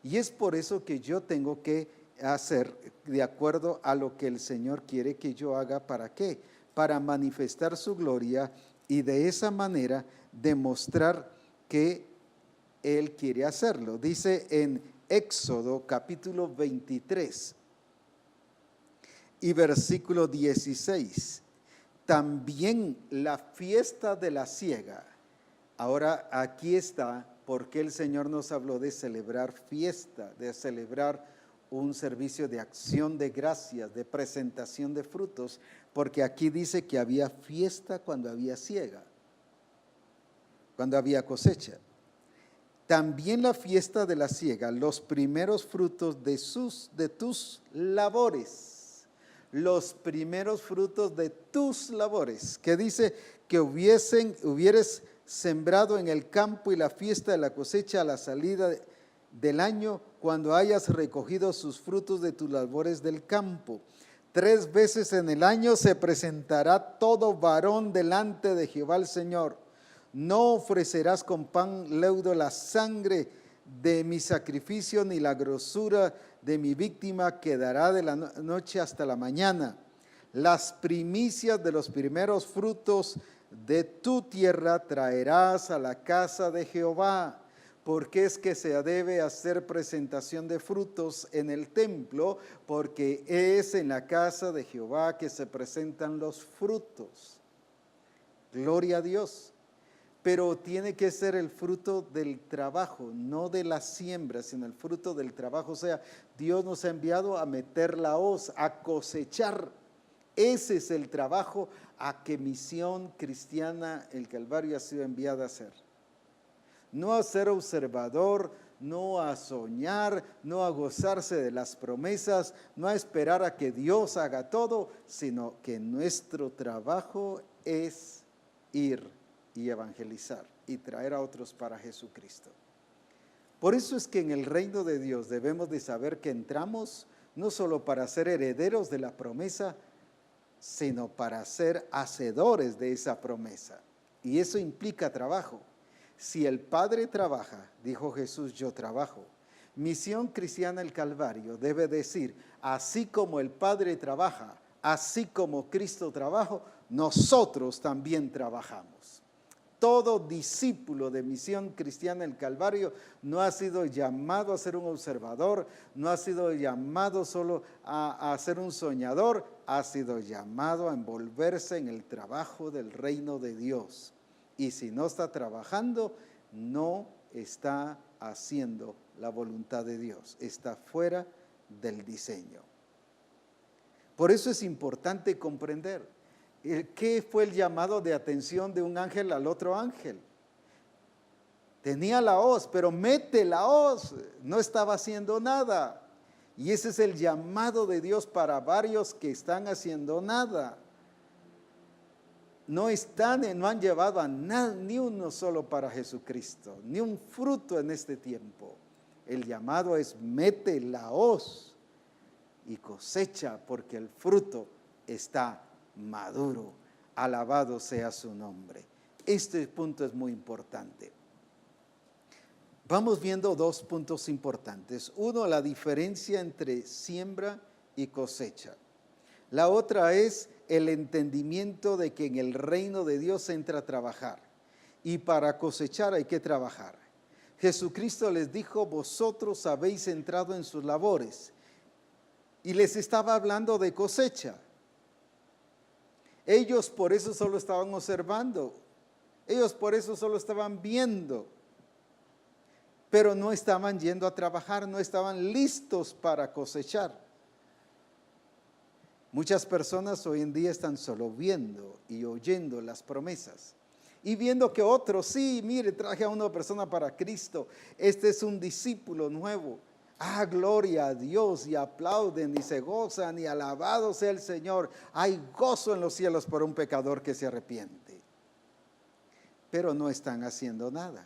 Y es por eso que yo tengo que hacer de acuerdo a lo que el Señor quiere que yo haga. ¿Para qué? Para manifestar su gloria y de esa manera demostrar que Él quiere hacerlo. Dice en Éxodo capítulo 23 y versículo 16, también la fiesta de la siega. Ahora aquí está porque el Señor nos habló de celebrar fiesta, de celebrar un servicio de acción de gracias, de presentación de frutos, porque aquí dice que había fiesta cuando había siega, cuando había cosecha. También la fiesta de la siega, los primeros frutos de tus labores, los primeros frutos de tus labores, que dice que hubieres sembrado en el campo y la fiesta de la cosecha a la salida del año, cuando hayas recogido sus frutos de tus labores del campo. 3 veces en el año se presentará todo varón delante de Jehová el Señor. No ofrecerás con pan leudo la sangre de mi sacrificio, ni la grosura de mi víctima quedará de la noche hasta la mañana. Las primicias de los primeros frutos de tu tierra traerás a la casa de Jehová, porque es que se debe hacer presentación de frutos en el templo, porque es en la casa de Jehová que se presentan los frutos. Gloria a Dios. Pero tiene que ser el fruto del trabajo, no de la siembra, sino el fruto del trabajo. O sea, Dios nos ha enviado a meter la hoz, a cosechar. Ese es el trabajo a que Misión Cristiana el Calvario ha sido enviada a hacer. No a ser observador, no a soñar, no a gozarse de las promesas, no a esperar a que Dios haga todo, sino que nuestro trabajo es ir y evangelizar y traer a otros para Jesucristo. Por eso es que en el reino de Dios debemos de saber que entramos no solo para ser herederos de la promesa, sino para ser hacedores de esa promesa. Y eso implica trabajo. Si el Padre trabaja, dijo Jesús, yo trabajo. Misión Cristiana el Calvario debe decir, así como el Padre trabaja, así como Cristo trabaja, nosotros también trabajamos. Todo discípulo de Misión Cristiana el Calvario no ha sido llamado a ser un observador, no ha sido llamado solo a ser un soñador, ha sido llamado a envolverse en el trabajo del reino de Dios. Y si no está trabajando, no está haciendo la voluntad de Dios, está fuera del diseño. Por eso es importante comprender ¿qué fue el llamado de atención de un ángel al otro ángel? Tenía la hoz, pero mete la hoz, no estaba haciendo nada. Y ese es el llamado de Dios para varios que están haciendo nada. No han llevado a nada, ni uno solo para Jesucristo, ni un fruto en este tiempo. El llamado es mete la hoz y cosecha, porque el fruto está maduro. Alabado sea su nombre. Este punto es muy importante. Vamos viendo 2 puntos importantes. Uno, la diferencia entre siembra y cosecha. La otra es el entendimiento de que en el reino de Dios se entra a trabajar. Y para cosechar hay que trabajar. Jesucristo les dijo, vosotros habéis entrado en sus labores. Y les estaba hablando de cosecha. Ellos por eso solo estaban observando, ellos por eso solo estaban viendo, pero no estaban yendo a trabajar, no estaban listos para cosechar. Muchas personas hoy en día están solo viendo y oyendo las promesas y viendo que otros, sí, mire, traje a una persona para Cristo, este es un discípulo nuevo. Gloria a Dios, y aplauden y se gozan y alabado sea el Señor. Hay gozo en los cielos por un pecador que se arrepiente. Pero no están haciendo nada.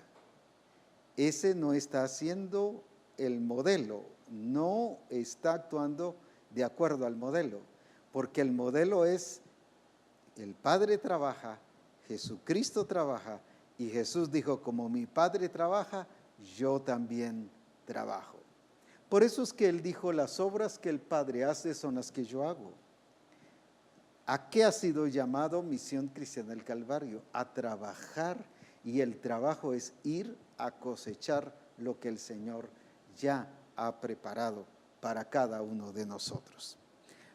Ese no está haciendo el modelo, no está actuando de acuerdo al modelo, porque el modelo es el Padre trabaja, Jesucristo trabaja, y Jesús dijo, como mi Padre trabaja, yo también trabajo. Por eso es que él dijo, las obras que el Padre hace son las que yo hago. ¿A qué ha sido llamado Misión Cristiana del Calvario? A trabajar, y el trabajo es ir a cosechar lo que el Señor ya ha preparado para cada uno de nosotros.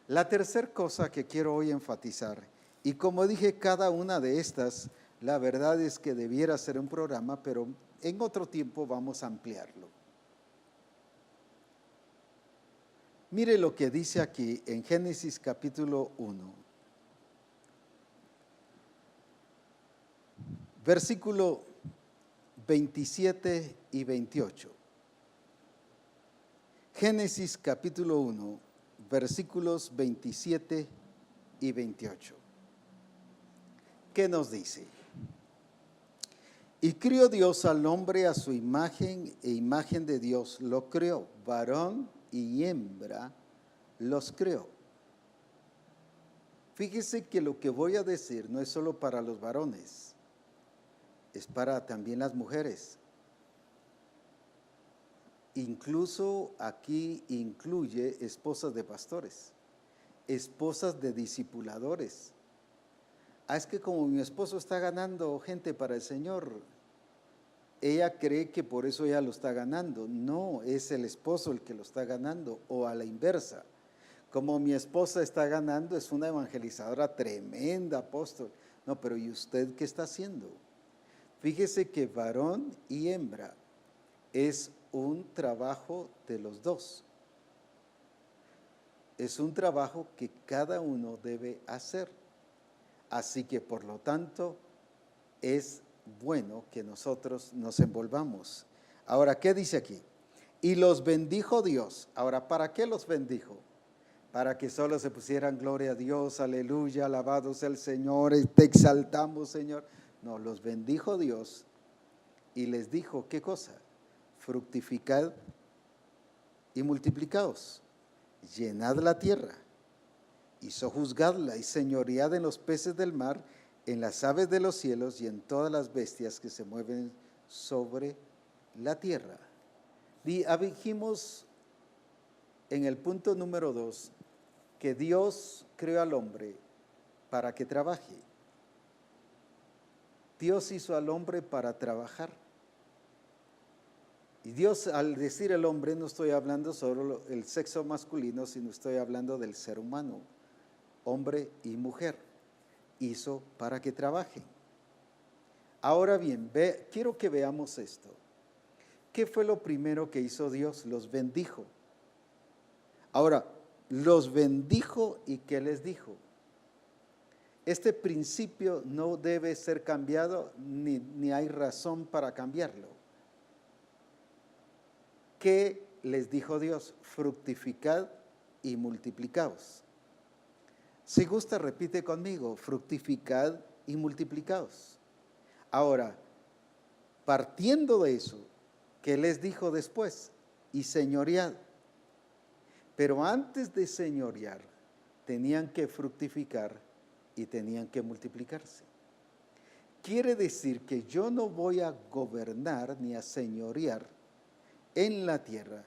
La tercera cosa que quiero hoy enfatizar, y como dije, cada una de estas, la verdad es que debiera ser un programa, pero en otro tiempo vamos a ampliarlo. Mire lo que dice aquí en Génesis capítulo 1. Versículo 27 y 28. Génesis capítulo 1, versículos 27 y 28. ¿Qué nos dice? Y crió Dios al hombre a su imagen, e imagen de Dios lo creó, varón y hembra los creó. Fíjese que lo que voy a decir no es solo para los varones, es para también las mujeres. Incluso aquí incluye esposas de pastores, esposas de discipuladores. Es que como mi esposo está ganando gente para el Señor, ella cree que por eso ella lo está ganando. No, es el esposo el que lo está ganando, o a la inversa. Como mi esposa está ganando, es una evangelizadora tremenda, apóstol. No, pero ¿y usted qué está haciendo? Fíjese que varón y hembra es un trabajo de los dos. Es un trabajo que cada uno debe hacer. Así que por lo tanto es bueno que nosotros nos envolvamos. Ahora, ¿qué dice aquí? Y los bendijo Dios. Ahora, ¿para qué los bendijo? Para que solo se pusieran gloria a Dios, aleluya, alabado sea el Señor, te exaltamos, Señor. No, los bendijo Dios y les dijo, ¿qué cosa? Fructificad y multiplicaos, llenad la tierra y sojuzgadla y señoread en los peces del mar, en las aves de los cielos y en todas las bestias que se mueven sobre la tierra. Dijimos en el punto número 2 que Dios creó al hombre para que trabaje. Dios hizo al hombre para trabajar. Y Dios, al decir el hombre, no estoy hablando solo del sexo masculino, sino estoy hablando del ser humano, hombre y mujer. Hizo para que trabajen. Ahora bien, quiero que veamos esto. ¿Qué fue lo primero que hizo Dios? Los bendijo. Ahora, los bendijo y ¿qué les dijo? Este principio no debe ser cambiado ni hay razón para cambiarlo. ¿Qué les dijo Dios? Fructificad y multiplicaos. Si gusta, repite conmigo, fructificad y multiplicaos. Ahora, partiendo de eso, ¿qué les dijo después? Y señoread. Pero antes de señorear, tenían que fructificar y tenían que multiplicarse. Quiere decir que yo no voy a gobernar ni a señorear en la tierra.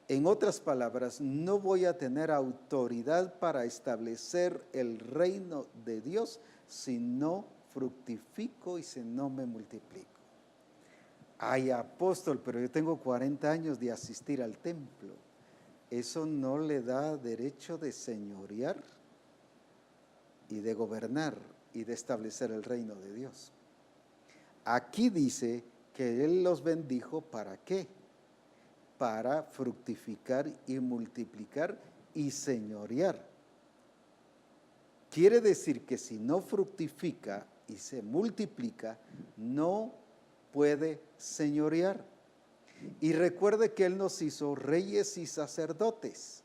En otras palabras, no voy a tener autoridad para establecer el reino de Dios si no fructifico y si no me multiplico. Ay, apóstol, pero yo tengo 40 años de asistir al templo. ¿Eso no le da derecho de señorear y de gobernar y de establecer el reino de Dios? Aquí dice que Él los bendijo, ¿para qué? Para fructificar y multiplicar y señorear. Quiere decir que si no fructifica y se multiplica, no puede señorear. Y recuerde que Él nos hizo reyes y sacerdotes.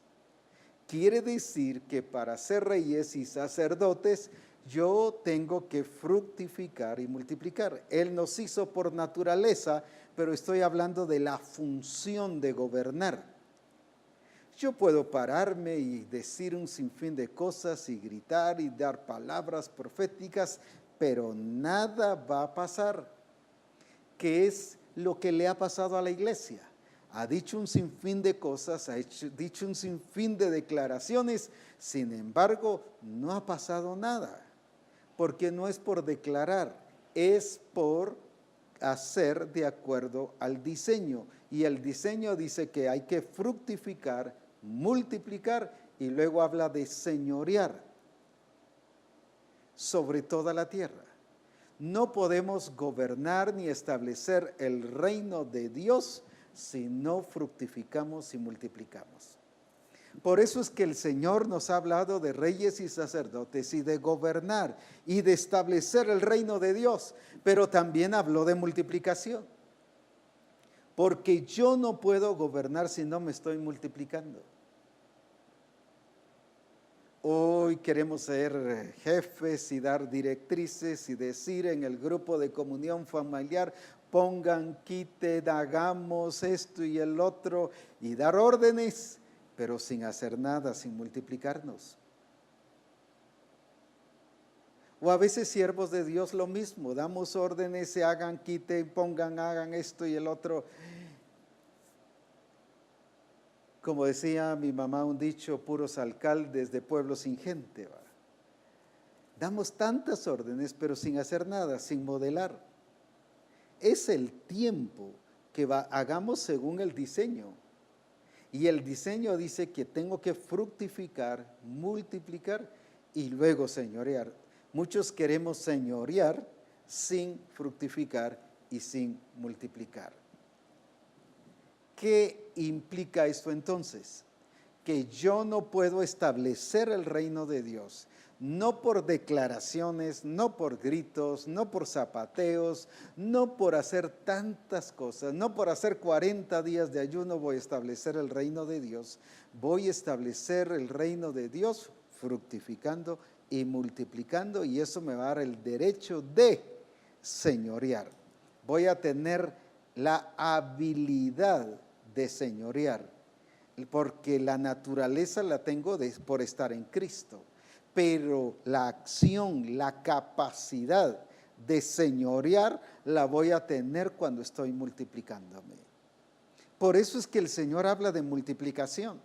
Quiere decir que para ser reyes y sacerdotes, yo tengo que fructificar y multiplicar. Él nos hizo por naturaleza, pero estoy hablando de la función de gobernar. Yo puedo pararme y decir un sinfín de cosas y gritar y dar palabras proféticas, pero nada va a pasar. ¿Qué es lo que le ha pasado a la iglesia? ha dicho un sinfín de cosas, dicho un sinfín de declaraciones, sin embargo, no ha pasado nada, porque no es por declarar, es por hacer de acuerdo al diseño. Y el diseño dice que hay que fructificar, multiplicar, y luego habla de señorear sobre toda la tierra. No podemos gobernar ni establecer el reino de Dios si no fructificamos y multiplicamos. Por eso es que el Señor nos ha hablado de reyes y sacerdotes y de gobernar y de establecer el reino de Dios, pero también habló de multiplicación. Porque yo no puedo gobernar si no me estoy multiplicando. Hoy queremos ser jefes y dar directrices y decir en el grupo de comunión familiar, pongan, quiten, hagamos esto y el otro, y dar órdenes, pero sin hacer nada, sin multiplicarnos. O a veces siervos de Dios lo mismo, damos órdenes, se hagan, quiten, pongan, hagan esto y el otro. Como decía mi mamá, un dicho, puros alcaldes de pueblos sin gente. ¿Va? Damos tantas órdenes, pero sin hacer nada, sin modelar. Es el tiempo que hagamos según el diseño. Y el diseño dice que tengo que fructificar, multiplicar y luego señorear. Muchos queremos señorear sin fructificar y sin multiplicar. ¿Qué implica esto entonces? Que yo no puedo establecer el reino de Dios, no por declaraciones, no por gritos, no por zapateos, no por hacer tantas cosas, no por hacer 40 días de ayuno voy a establecer el reino de Dios. Voy a establecer el reino de Dios fructificando y multiplicando, y eso me va a dar el derecho de señorear. Voy a tener la habilidad de señorear, porque la naturaleza la tengo por estar en Cristo, pero la acción, la capacidad de señorear la voy a tener cuando estoy multiplicándome. Por eso es que el Señor habla de multiplicación.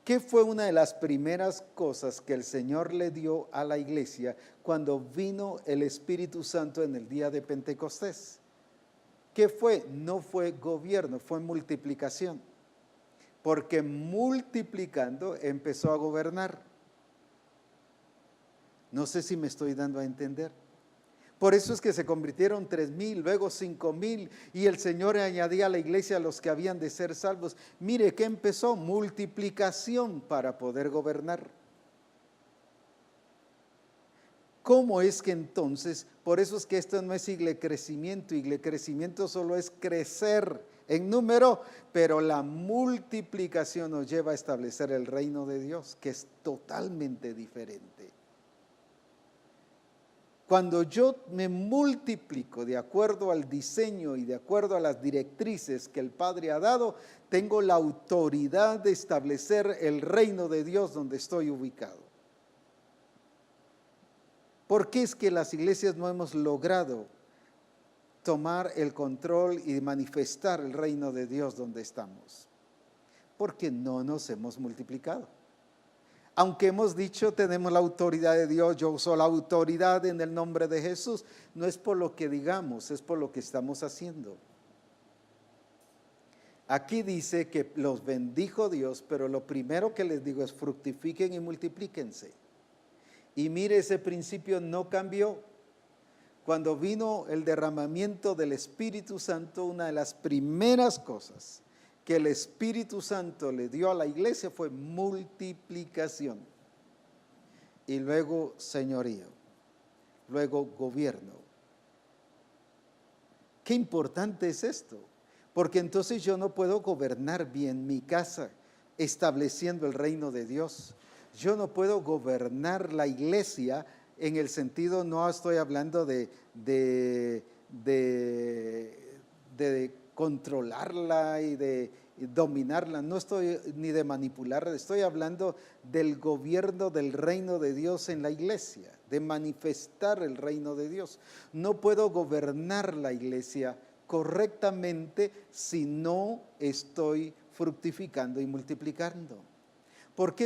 ¿Qué fue una de las primeras cosas que el Señor le dio a la iglesia cuando vino el Espíritu Santo en el día de Pentecostés? ¿Qué fue? No fue gobierno, fue multiplicación. Porque multiplicando empezó a gobernar. No sé si me estoy dando a entender. Por eso es que se convirtieron 3,000, luego 5,000, y el Señor añadía a la iglesia a los que habían de ser salvos. Mire, ¿qué empezó? Multiplicación para poder gobernar. ¿Cómo es que entonces? Por eso es que esto no es crecimiento solo es crecer en número, pero la multiplicación nos lleva a establecer el reino de Dios, que es totalmente diferente. Cuando yo me multiplico de acuerdo al diseño y de acuerdo a las directrices que el Padre ha dado, tengo la autoridad de establecer el reino de Dios donde estoy ubicado. ¿Por qué es que las iglesias no hemos logrado tomar el control y manifestar el reino de Dios donde estamos? Porque no nos hemos multiplicado. Aunque hemos dicho tenemos la autoridad de Dios, yo uso la autoridad en el nombre de Jesús, no es por lo que digamos, es por lo que estamos haciendo. Aquí dice que los bendijo Dios, pero lo primero que les digo es fructifiquen y multiplíquense. Y mire, ese principio no cambió. Cuando vino el derramamiento del Espíritu Santo, una de las primeras cosas que el Espíritu Santo le dio a la iglesia fue multiplicación. Y luego señorío, luego gobierno. Qué importante es esto, porque entonces yo no puedo gobernar bien mi casa estableciendo el reino de Dios. Yo no puedo gobernar la iglesia en el sentido, no estoy hablando de controlarla y de dominarla, no estoy ni de manipularla, estoy hablando del gobierno del reino de Dios en la iglesia, de manifestar el reino de Dios. No puedo gobernar la iglesia correctamente si no estoy fructificando y multiplicando? ¿Por qué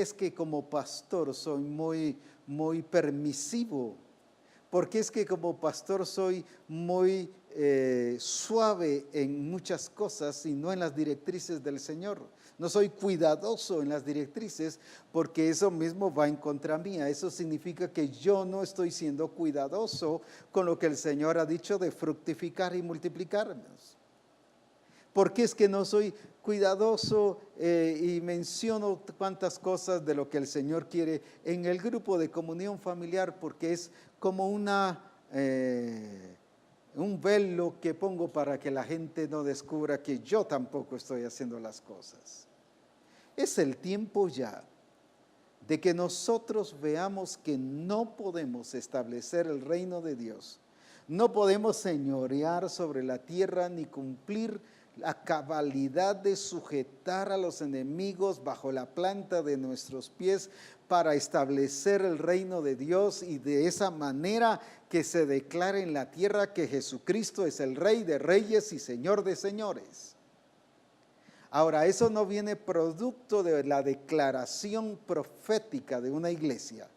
es que como pastor soy muy permisivo? ¿Por qué es que como pastor soy muy suave en muchas cosas y no en las directrices del Señor? No soy cuidadoso en las directrices porque eso mismo va en contra mía. Eso significa que yo no estoy siendo cuidadoso con lo que el Señor ha dicho de fructificar y multiplicarnos. ¿Por qué es que no soy cuidadoso y menciono cuantas cosas de lo que el Señor quiere en el grupo de comunión familiar? Porque es como un velo que pongo para que la gente no descubra que yo tampoco estoy haciendo las cosas. Es el tiempo ya de que nosotros veamos que no podemos establecer el reino de Dios, no podemos señorear sobre la tierra ni cumplir la cabalidad de sujetar a los enemigos bajo la planta de nuestros pies para establecer el reino de Dios y de esa manera que se declare en la tierra que Jesucristo es el Rey de Reyes y Señor de Señores. Ahora, eso no viene producto de la declaración profética de una iglesia.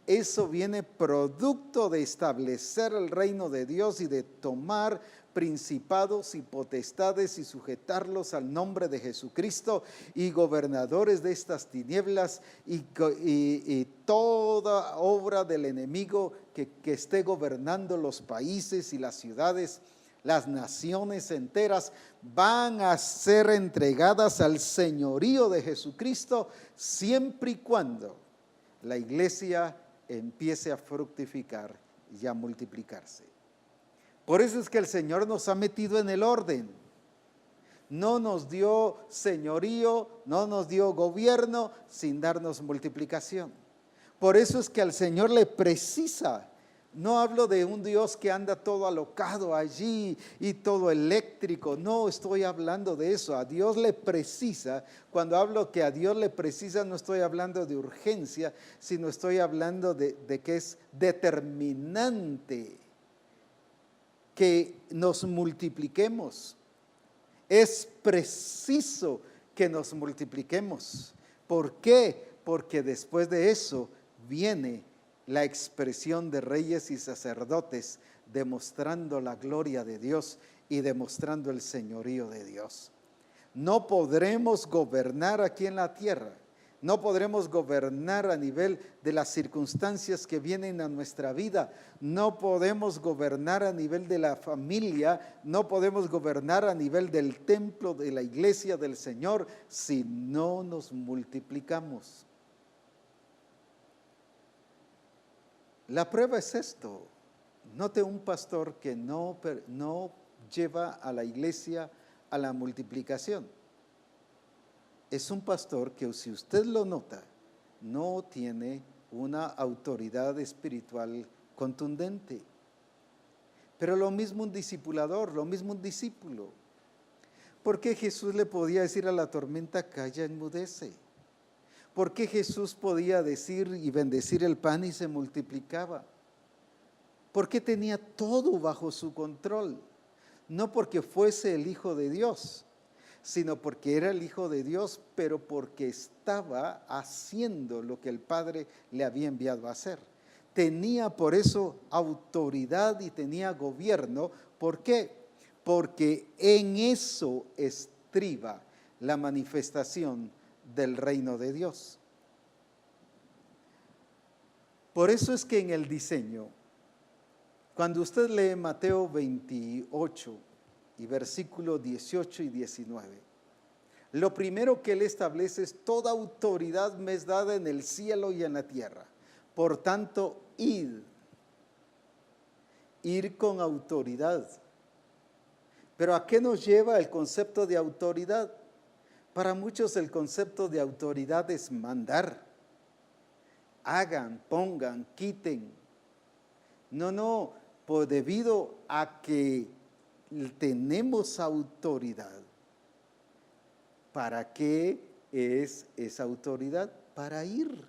Eso viene producto de establecer el reino de Dios y de tomar principados y potestades y sujetarlos al nombre de Jesucristo y gobernadores de estas tinieblas y toda obra del enemigo que esté gobernando los países y las ciudades. Las naciones enteras van a ser entregadas al señorío de Jesucristo siempre y cuando la iglesia empiece a fructificar y a multiplicarse. Por eso es que el Señor nos ha metido en el orden. No nos dio señorío, no nos dio gobierno sin darnos multiplicación. Por eso es que al Señor le precisa. No hablo de un Dios que anda todo alocado allí y todo eléctrico. No estoy hablando de eso. A Dios le precisa. Cuando hablo que a Dios le precisa, no estoy hablando de urgencia, sino estoy hablando de que es determinante que nos multipliquemos. Es preciso que nos multipliquemos. ¿Por qué? Porque después de eso viene la expresión de reyes y sacerdotes, demostrando la gloria de Dios y demostrando el señorío de Dios. No podremos gobernar aquí en la tierra, no podremos gobernar a nivel de las circunstancias que vienen a nuestra vida, no podemos gobernar a nivel de la familia, no podemos gobernar a nivel del templo, de la iglesia del Señor, si no nos multiplicamos. La prueba es esto. Note un pastor que no lleva a la iglesia a la multiplicación. Es un pastor que, si usted lo nota, no tiene una autoridad espiritual contundente. Pero lo mismo un discipulador, lo mismo un discípulo. ¿Por qué Jesús le podía decir a la tormenta, calla, enmudece? ¿Por qué Jesús podía decir y bendecir el pan y se multiplicaba? Porque tenía todo bajo su control. No porque fuese el Hijo de Dios, sino porque era el Hijo de Dios, pero porque estaba haciendo lo que el Padre le había enviado a hacer. Tenía por eso autoridad y tenía gobierno. ¿Por qué? Porque en eso estriba la manifestación del reino de Dios. Por eso es que en el diseño, cuando usted lee Mateo 28 y versículos 18 y 19, lo primero que él establece es: toda autoridad me es dada en el cielo y en la tierra. Por tanto, ir con autoridad. Pero ¿a qué nos lleva el concepto de autoridad? Para muchos el concepto de autoridad es mandar. Hagan, pongan, quiten. No, pues debido a que tenemos autoridad. ¿Para qué es esa autoridad? Para ir,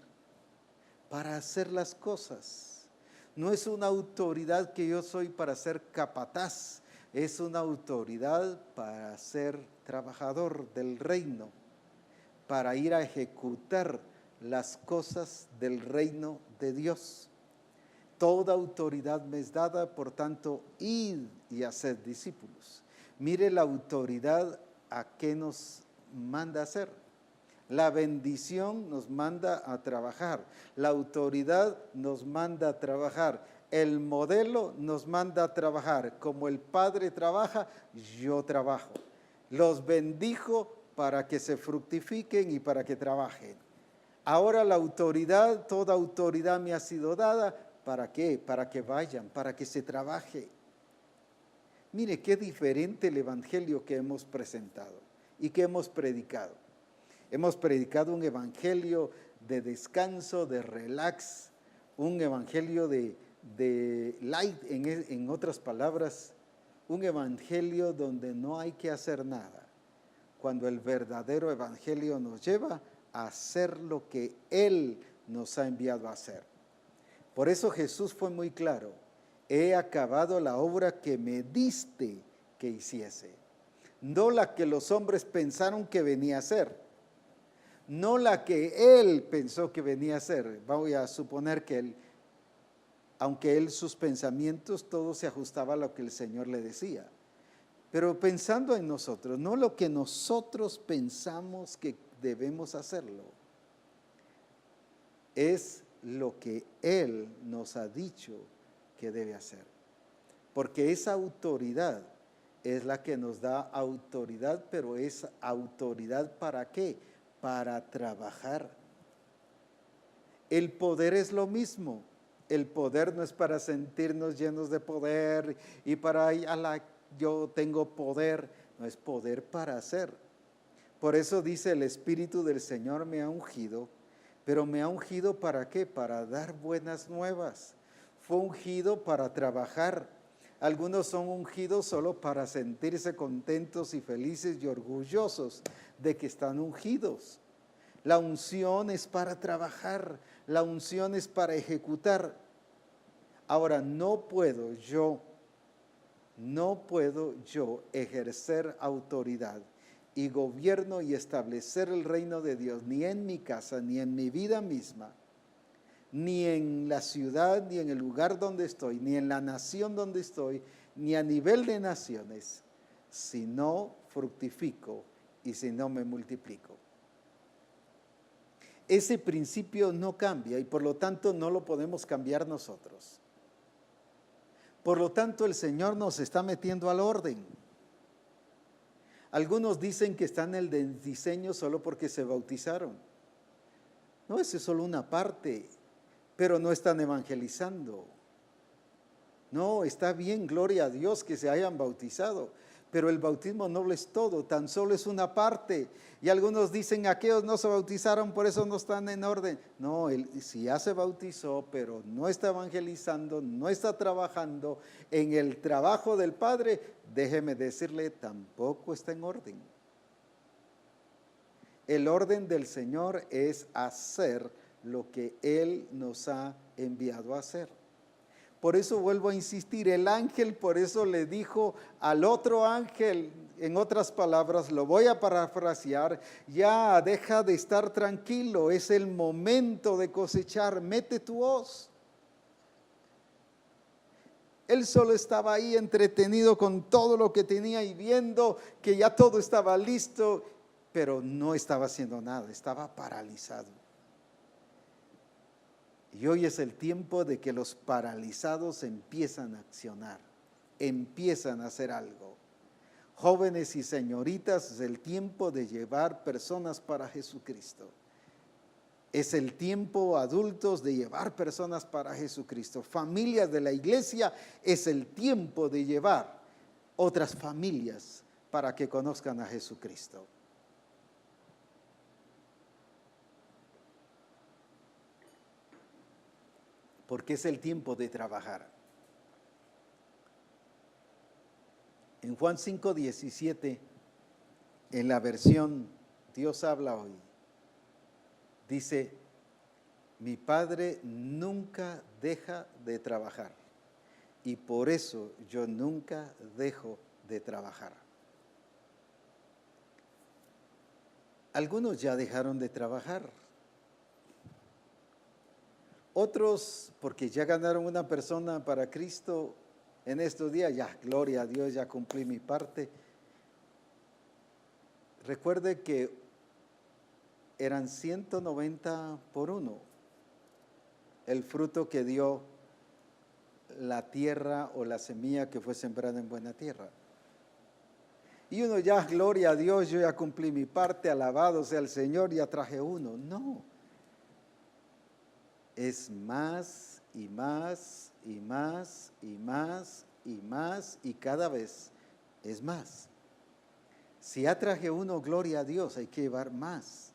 para hacer las cosas. No es una autoridad que yo soy para ser capataz. es una autoridad para ser trabajador del reino, para ir a ejecutar las cosas del reino de Dios. Toda autoridad me es dada, por tanto, id y haced discípulos. Mire la autoridad a qué nos manda hacer. La bendición nos manda a trabajar. La autoridad nos manda a trabajar. El modelo nos manda a trabajar. Como el Padre trabaja, yo trabajo. Los bendijo para que se fructifiquen y para que trabajen. Ahora la autoridad, toda autoridad me ha sido dada. ¿Para qué? Para que vayan, para que se trabaje. Mire qué diferente el evangelio que hemos presentado y que hemos predicado. Hemos predicado un evangelio de descanso, de relax, un evangelio de light, en otras palabras, un evangelio donde no hay que hacer nada, cuando el verdadero evangelio nos lleva a hacer lo que Él nos ha enviado a hacer. Por eso Jesús fue muy claro: he acabado la obra que me diste que hiciese. No la que los hombres pensaron que venía a hacer, no la que Él pensó que venía a hacer. Voy a suponer que Él, aunque Él sus pensamientos, todo se ajustaba a lo que el Señor le decía. Pero pensando en nosotros, no lo que nosotros pensamos que debemos hacerlo, es lo que Él nos ha dicho que debe hacer. Porque esa autoridad es la que nos da autoridad, pero es autoridad ¿para qué? Para trabajar. El poder es lo mismo. El poder no es para sentirnos llenos de poder y para yo tengo poder. No, es poder para hacer. Por eso dice: el Espíritu del Señor me ha ungido. Pero me ha ungido ¿para qué? Para dar buenas nuevas. Fue ungido para trabajar. Algunos son ungidos solo para sentirse contentos y felices y orgullosos de que están ungidos. La unción es para trabajar, la unción es para ejecutar. Ahora, no puedo yo ejercer autoridad y gobierno y establecer el reino de Dios, ni en mi casa, ni en mi vida misma, ni en la ciudad, ni en el lugar donde estoy, ni en la nación donde estoy, ni a nivel de naciones, si no fructifico y si no me multiplico. Ese principio no cambia y por lo tanto no lo podemos cambiar nosotros. Por lo tanto, el Señor nos está metiendo al orden. Algunos dicen que están en el diseño solo porque se bautizaron. No, eso es solo una parte, pero no están evangelizando. No, está bien, gloria a Dios que se hayan bautizado, pero el bautismo no lo es todo, tan solo es una parte. Y algunos dicen: aquellos no se bautizaron, por eso no están en orden. No, si ya se bautizó, pero no está evangelizando, no está trabajando en el trabajo del Padre, déjeme decirle, tampoco está en orden. El orden del Señor es hacer lo que Él nos ha enviado a hacer. Por eso vuelvo a insistir, el ángel por eso le dijo al otro ángel, en otras palabras, lo voy a parafrasear: ya deja de estar tranquilo, es el momento de cosechar, mete tu hoz. Él solo estaba ahí entretenido con todo lo que tenía y viendo que ya todo estaba listo, pero no estaba haciendo nada, estaba paralizado. Y hoy es el tiempo de que los paralizados empiezan a accionar, empiezan a hacer algo. Jóvenes y señoritas, es el tiempo de llevar personas para Jesucristo. Es el tiempo, adultos, de llevar personas para Jesucristo. Familias de la iglesia, es el tiempo de llevar otras familias para que conozcan a Jesucristo. Porque es el tiempo de trabajar. En Juan 5:17, en la versión Dios habla hoy, dice: mi Padre nunca deja de trabajar y por eso yo nunca dejo de trabajar. Algunos ya dejaron de trabajar. Otros, porque ya ganaron una persona para Cristo en estos días, ya, gloria a Dios, ya cumplí mi parte. Recuerde que eran 190 por uno el fruto que dio la tierra o la semilla que fue sembrada en buena tierra. Y uno ya, gloria a Dios, yo ya cumplí mi parte, alabado sea el Señor, ya traje uno. No, es más y más y más y más y más y cada vez es más. Si ya traje uno, gloria a Dios, hay que llevar más.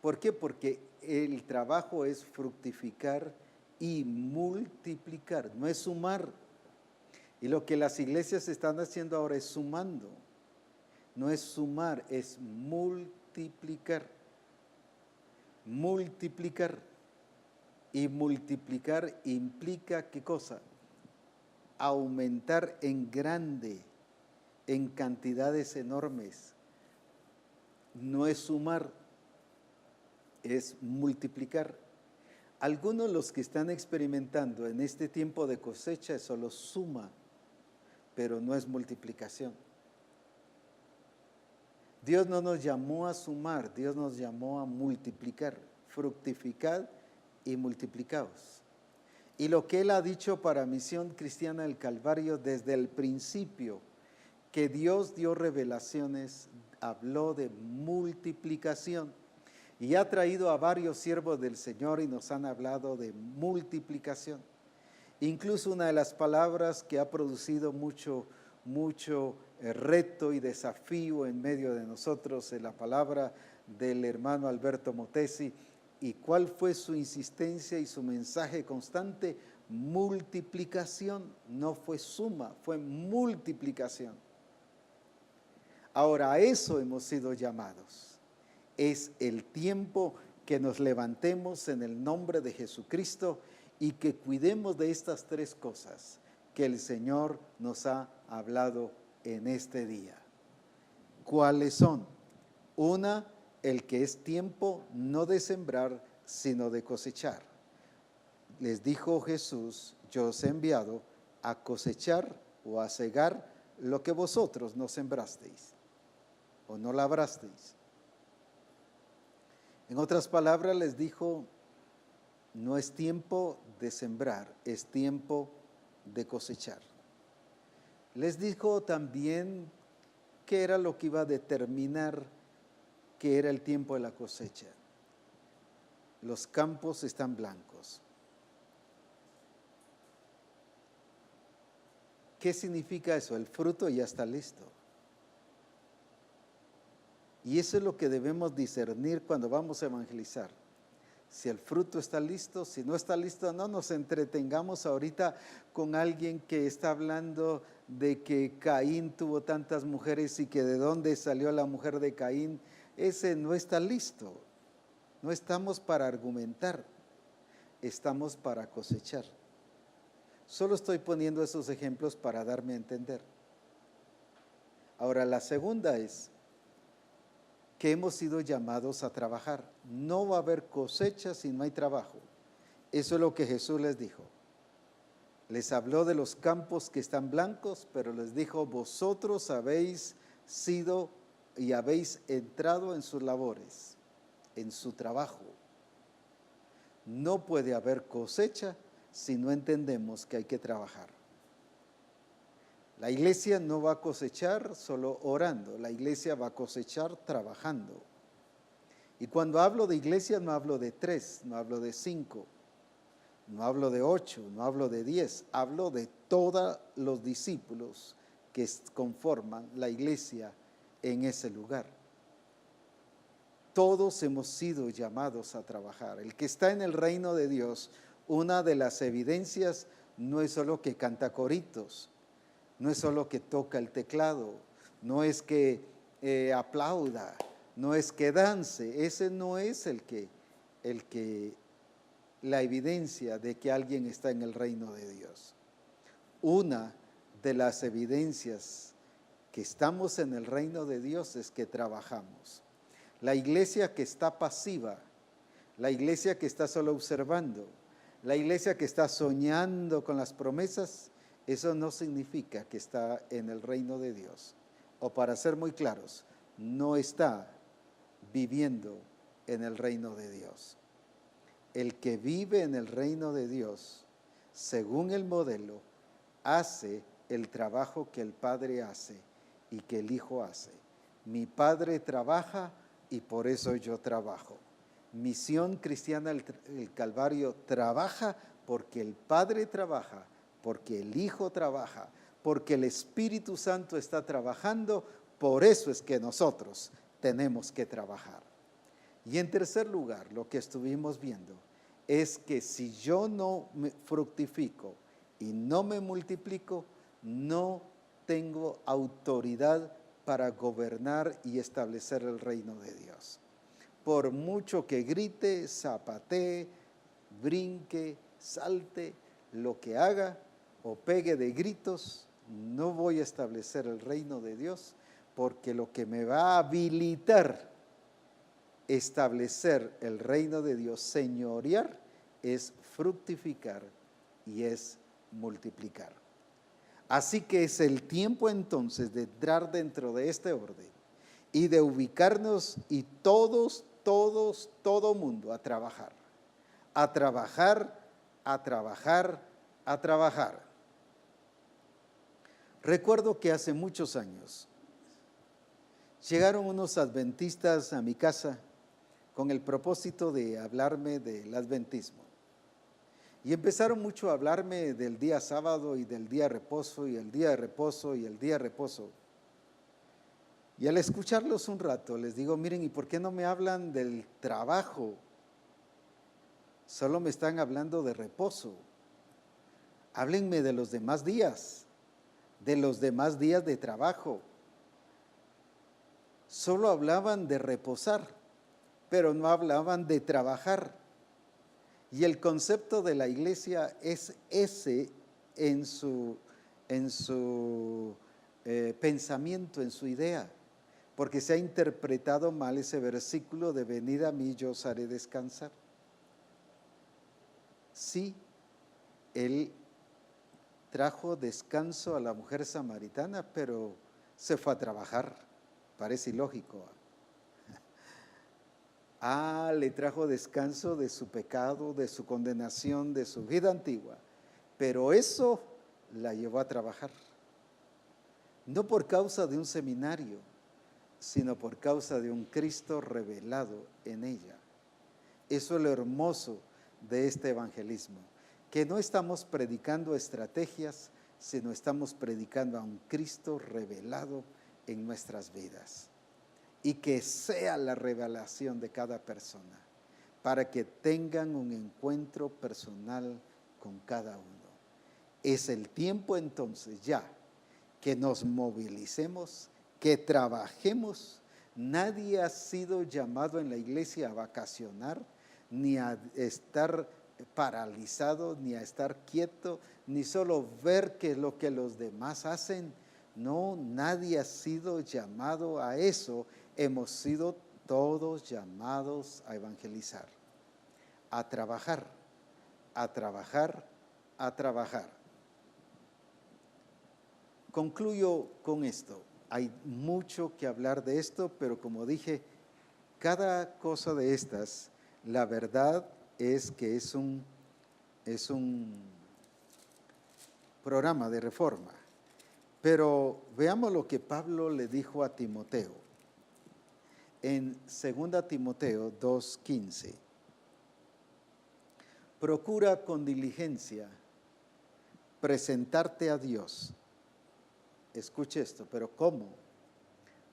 ¿Por qué? Porque el trabajo es fructificar y multiplicar, no es sumar. Y lo que las iglesias están haciendo ahora es sumando. No es sumar, es multiplicar. Multiplicar. Y multiplicar implica, ¿qué cosa? Aumentar en grande, en cantidades enormes. No es sumar, es multiplicar. Algunos los que están experimentando en este tiempo de cosecha es solo suma, pero no es multiplicación. Dios no nos llamó a sumar, Dios nos llamó a multiplicar, fructificad y multiplicaos. Y lo que Él ha dicho para Misión Cristiana del Calvario desde el principio, que Dios dio revelaciones, habló de multiplicación. Y ha traído a varios siervos del Señor y nos han hablado de multiplicación. Incluso una de las palabras que ha producido mucho reto y desafío en medio de nosotros es la palabra del hermano Alberto Motesi. ¿Y cuál fue su insistencia y su mensaje constante? Multiplicación, no fue suma, fue multiplicación. Ahora, a eso hemos sido llamados. Es el tiempo que nos levantemos en el nombre de Jesucristo y que cuidemos de estas tres cosas que el Señor nos ha hablado en este día. ¿Cuáles son? Una, el que es tiempo no de sembrar, sino de cosechar. Les dijo Jesús, yo os he enviado a cosechar o a cegar lo que vosotros no sembrasteis o no labrasteis. En otras palabras les dijo, no es tiempo de sembrar, es tiempo de cosechar. Les dijo también qué era lo que iba a determinar que era el tiempo de la cosecha. Los campos están blancos. ¿Qué significa eso? El fruto ya está listo. Y eso es lo que debemos discernir cuando vamos a evangelizar. Si el fruto está listo, si no está listo, no nos entretengamos ahorita con alguien que está hablando de que Caín tuvo tantas mujeres y que de dónde salió la mujer de Caín. Ese no está listo. No estamos para argumentar, estamos para cosechar. Solo estoy poniendo esos ejemplos para darme a entender. Ahora, la segunda es que hemos sido llamados a trabajar. No va a haber cosecha si no hay trabajo. Eso es lo que Jesús les dijo. Les habló de los campos que están blancos, pero les dijo, vosotros habéis sido y habéis entrado en sus labores, en su trabajo. No puede haber cosecha si no entendemos que hay que trabajar. La iglesia no va a cosechar solo orando, la iglesia va a cosechar trabajando. Y cuando hablo de iglesia no hablo de 3, no hablo de 5, no hablo de 8, no hablo de 10, hablo de todos los discípulos que conforman la iglesia en ese lugar. Todos hemos sido llamados a trabajar. El que está en el reino de Dios, una de las evidencias no es solo que canta coritos, no es solo que toca el teclado, no es que aplauda, no es que dance. Ese no es la evidencia de que alguien está en el reino de Dios. Una de las evidencias que estamos en el reino de Dios es que trabajamos. La iglesia que está pasiva, la iglesia que está solo observando, la iglesia que está soñando con las promesas, eso no significa que está en el reino de Dios. O para ser muy claros, no está viviendo en el reino de Dios. El que vive en el reino de Dios, según el modelo, hace el trabajo que el Padre hace y que el Hijo hace. Mi Padre trabaja y por eso yo trabajo. Misión Cristiana el Calvario trabaja porque el Padre trabaja, porque el Hijo trabaja, porque el Espíritu Santo está trabajando, por eso es que nosotros tenemos que trabajar. Y en tercer lugar, lo que estuvimos viendo es que si yo no me fructifico y no me multiplico, no tengo autoridad para gobernar y establecer el reino de Dios. Por mucho que grite, zapatee, brinque, salte, lo que haga o pegue de gritos, no voy a establecer el reino de Dios, porque lo que me va a habilitar establecer el reino de Dios, señorear, es fructificar y es multiplicar. Así que es el tiempo entonces de entrar dentro de este orden y de ubicarnos y todo mundo a trabajar, a trabajar, a trabajar, a trabajar. Recuerdo que hace muchos años llegaron unos adventistas a mi casa con el propósito de hablarme del adventismo. Y empezaron mucho a hablarme del día sábado y del día de reposo y el día de reposo y el día de reposo. Y al escucharlos un rato les digo, miren, ¿y por qué no me hablan del trabajo? Solo me están hablando de reposo. Háblenme de los demás días de trabajo. Solo hablaban de reposar, pero no hablaban de trabajar. Y el concepto de la iglesia es ese en su pensamiento, en su idea, porque se ha interpretado mal ese versículo de venid a mí, yo os haré descansar. Sí, él trajo descanso a la mujer samaritana, pero se fue a trabajar, parece ilógico. Le trajo descanso de su pecado, de su condenación, de su vida antigua, pero eso la llevó a trabajar, no por causa de un seminario, sino por causa de un Cristo revelado en ella. Eso es lo hermoso de este evangelismo, que no estamos predicando estrategias, sino estamos predicando a un Cristo revelado en nuestras vidas. Y que sea la revelación de cada persona, para que tengan un encuentro personal con cada uno. Es el tiempo entonces ya que nos movilicemos, que trabajemos. Nadie ha sido llamado en la iglesia a vacacionar, ni a estar paralizado, ni a estar quieto, ni solo ver qué es lo que los demás hacen. No, nadie ha sido llamado a eso. Hemos sido todos llamados a evangelizar, a trabajar, a trabajar, a trabajar. Concluyo con esto. Hay mucho que hablar de esto, pero como dije, cada cosa de estas, la verdad es que es un programa de reforma. Pero veamos lo que Pablo le dijo a Timoteo en 2 Timoteo 2:15. Procura con diligencia presentarte a Dios. Escuche esto, pero ¿cómo?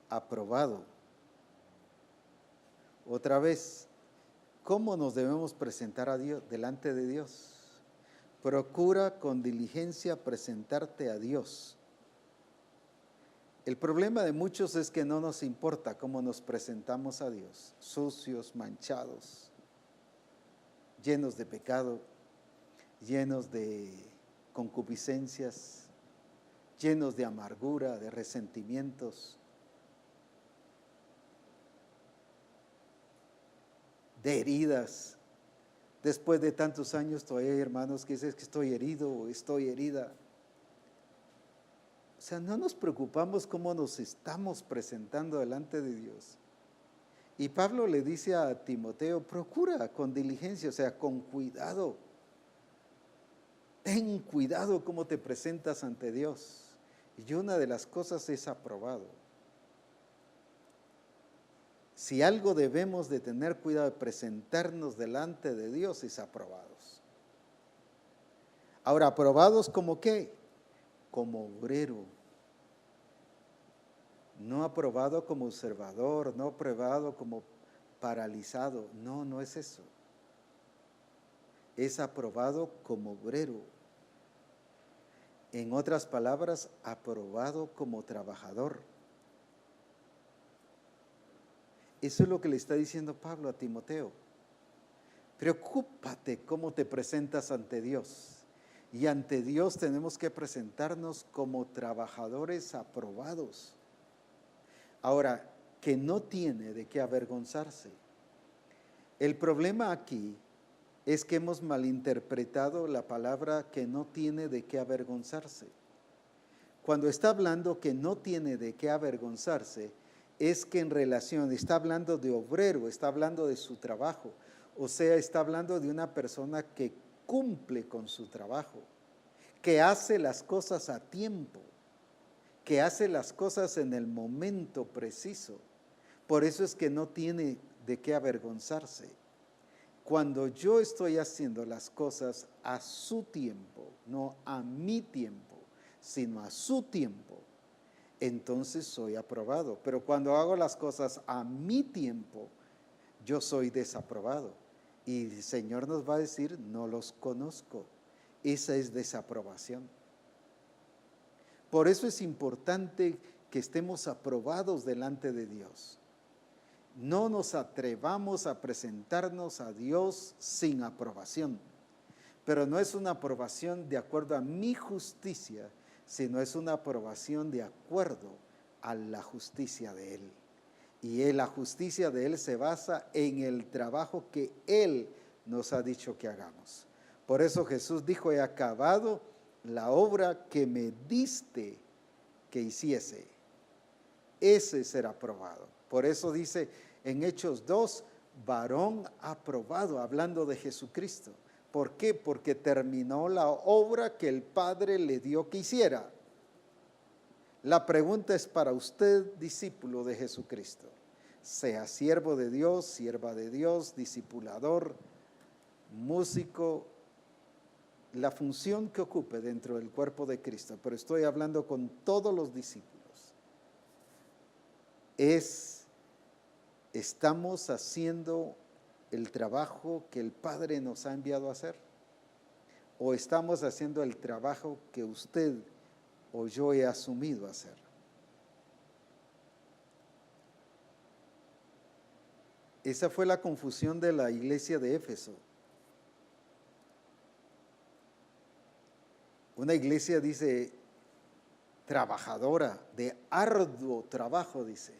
Aprobado. Otra vez, ¿cómo nos debemos presentar a Dios, delante de Dios? Procura con diligencia presentarte a Dios. El problema de muchos es que no nos importa cómo nos presentamos a Dios, sucios, manchados, llenos de pecado, llenos de concupiscencias, llenos de amargura, de resentimientos, de heridas. Después de tantos años todavía hay hermanos que dicen que estoy herido o estoy herida. O sea, no nos preocupamos cómo nos estamos presentando delante de Dios. Y Pablo le dice a Timoteo, procura con diligencia, o sea, con cuidado. Ten cuidado cómo te presentas ante Dios. Y una de las cosas es aprobado. Si algo debemos de tener cuidado de presentarnos delante de Dios es aprobados. Ahora, ¿aprobados como qué? Como obrero. No aprobado como observador, no aprobado como paralizado. No, no es eso. Es aprobado como obrero. En otras palabras, aprobado como trabajador. Eso es lo que le está diciendo Pablo a Timoteo. Preocúpate cómo te presentas ante Dios. Y ante Dios tenemos que presentarnos como trabajadores aprobados. Ahora, que no tiene de qué avergonzarse. El problema aquí es que hemos malinterpretado la palabra que no tiene de qué avergonzarse. Cuando está hablando que no tiene de qué avergonzarse, es que en relación, está hablando de obrero, está hablando de su trabajo, o sea, está hablando de una persona que cumple con su trabajo, que hace las cosas a tiempo, que hace las cosas en el momento preciso. Por eso es que no tiene de qué avergonzarse. Cuando yo estoy haciendo las cosas a su tiempo, no a mi tiempo, sino a su tiempo, entonces soy aprobado. Pero cuando hago las cosas a mi tiempo, yo soy desaprobado. Y el Señor nos va a decir, no los conozco. Esa es desaprobación. Por eso es importante que estemos aprobados delante de Dios. No nos atrevamos a presentarnos a Dios sin aprobación. Pero no es una aprobación de acuerdo a mi justicia, sino es una aprobación de acuerdo a la justicia de Él. Y la justicia de Él se basa en el trabajo que Él nos ha dicho que hagamos. Por eso Jesús dijo, he acabado la obra que me diste que hiciese. Ese será aprobado. Por eso dice en Hechos 2, varón aprobado, hablando de Jesucristo. ¿Por qué? Porque terminó la obra que el Padre le dio que hiciera. La pregunta es para usted, discípulo de Jesucristo. Sea siervo de Dios, sierva de Dios, discipulador, músico, la función que ocupe dentro del cuerpo de Cristo, pero estoy hablando con todos los discípulos. Estamos haciendo el trabajo que el Padre nos ha enviado a hacer, o estamos haciendo el trabajo que usted o yo he asumido hacer. Esa fue la confusión de la iglesia de Éfeso. Una iglesia, dice, trabajadora, de arduo trabajo, dice,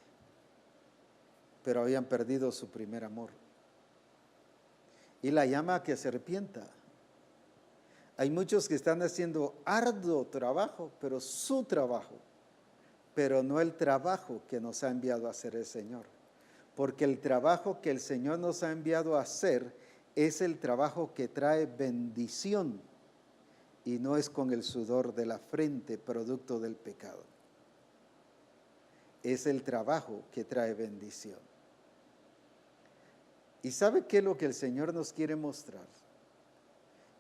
pero habían perdido su primer amor. Y la llama a que se arrepienta. Hay muchos que están haciendo arduo trabajo, pero su trabajo, pero no el trabajo que nos ha enviado a hacer el Señor. Porque el trabajo que el Señor nos ha enviado a hacer es el trabajo que trae bendición y no es con el sudor de la frente, producto del pecado. Es el trabajo que trae bendición. ¿Y sabe qué es lo que el Señor nos quiere mostrar?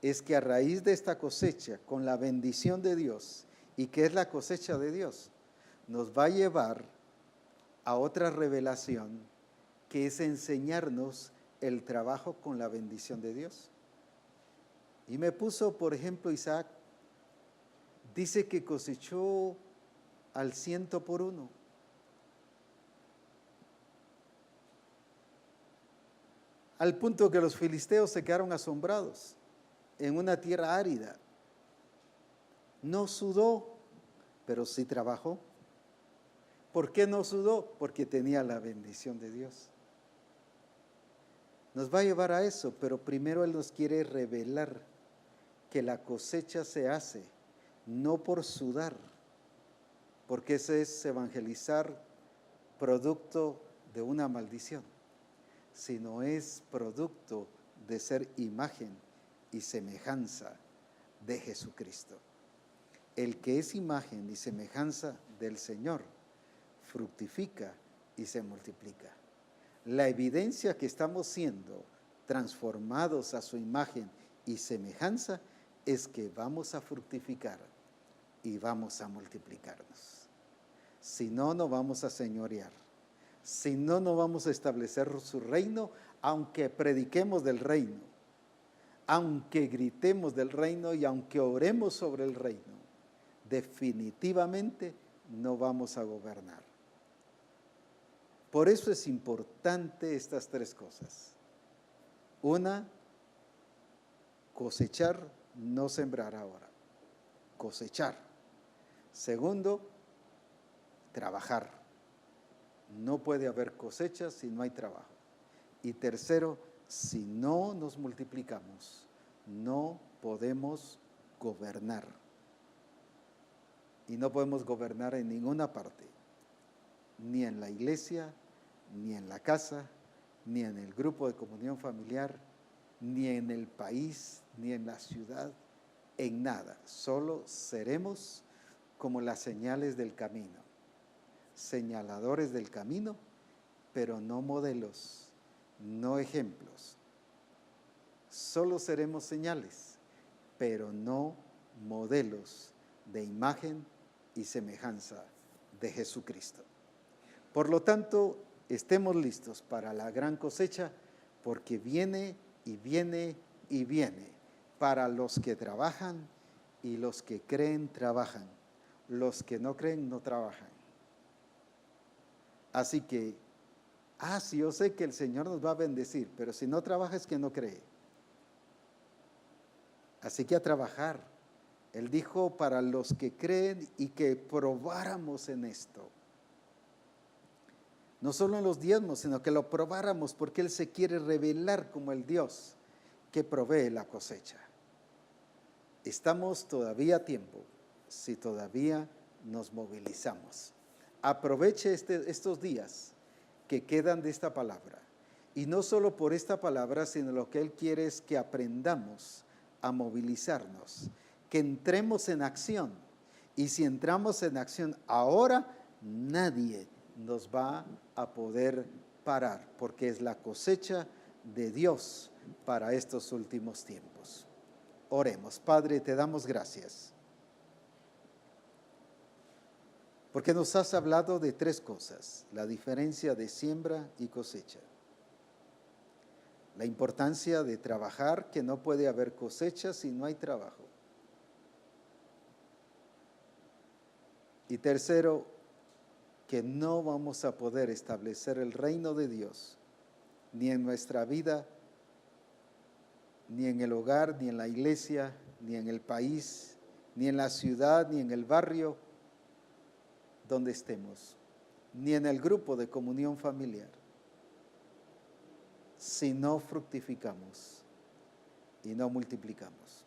Es que a raíz de esta cosecha, con la bendición de Dios, ¿y qué es la cosecha de Dios? Nos va a llevar a otra revelación, que es enseñarnos el trabajo con la bendición de Dios. Y me puso, por ejemplo, Isaac, dice que cosechó al 100 por 1. Al punto que los filisteos se quedaron asombrados en una tierra árida. No sudó, pero sí trabajó. ¿Por qué no sudó? Porque tenía la bendición de Dios. Nos va a llevar a eso, pero primero Él nos quiere revelar que la cosecha se hace no por sudar, porque ese es evangelizar producto de una maldición, sino es producto de ser imagen y semejanza de Jesucristo. El que es imagen y semejanza del Señor fructifica y se multiplica. La evidencia que estamos siendo transformados a su imagen y semejanza es que vamos a fructificar y vamos a multiplicarnos. Si no, no vamos a señorear. Si no, no vamos a establecer su reino, aunque prediquemos del reino, aunque gritemos del reino y aunque oremos sobre el reino. Definitivamente no vamos a gobernar. Por eso es importante estas tres cosas. Una, cosechar, no sembrar ahora. Cosechar. Segundo, trabajar. No puede haber cosecha si no hay trabajo. Y tercero, si no nos multiplicamos, no podemos gobernar. Y no podemos gobernar en ninguna parte, ni en la iglesia, ni en la casa, ni en el grupo de comunión familiar, ni en el país, ni en la ciudad, en nada. Solo seremos como las señales del camino, señaladores del camino, pero no modelos, no ejemplos. Solo seremos señales, pero no modelos de imagen y semejanza de Jesucristo. Por lo tanto, estemos listos para la gran cosecha, porque viene y viene y viene. Para los que trabajan y los que creen trabajan. Los que no creen no trabajan. Así que, sí, yo sé que el Señor nos va a bendecir, pero si no trabaja es que no cree. Así que a trabajar. Él dijo para los que creen y que probáramos en esto. No solo en los diezmos, sino que lo probáramos, porque Él se quiere revelar como el Dios que provee la cosecha. Estamos todavía a tiempo, si todavía nos movilizamos. Aproveche estos días que quedan de esta palabra. Y no solo por esta palabra, sino lo que Él quiere es que aprendamos a movilizarnos, que entremos en acción. Y si entramos en acción ahora, nadie nos va a poder parar, porque es la cosecha de Dios para estos últimos tiempos. Oremos. Padre, te damos gracias, porque nos has hablado de tres cosas: la diferencia de siembra y cosecha, la importancia de trabajar, que no puede haber cosecha si no hay trabajo, y tercero, que no vamos a poder establecer el reino de Dios ni en nuestra vida, ni en el hogar, ni en la iglesia, ni en el país, ni en la ciudad, ni en el barrio donde estemos, ni en el grupo de comunión familiar, si no fructificamos y no multiplicamos.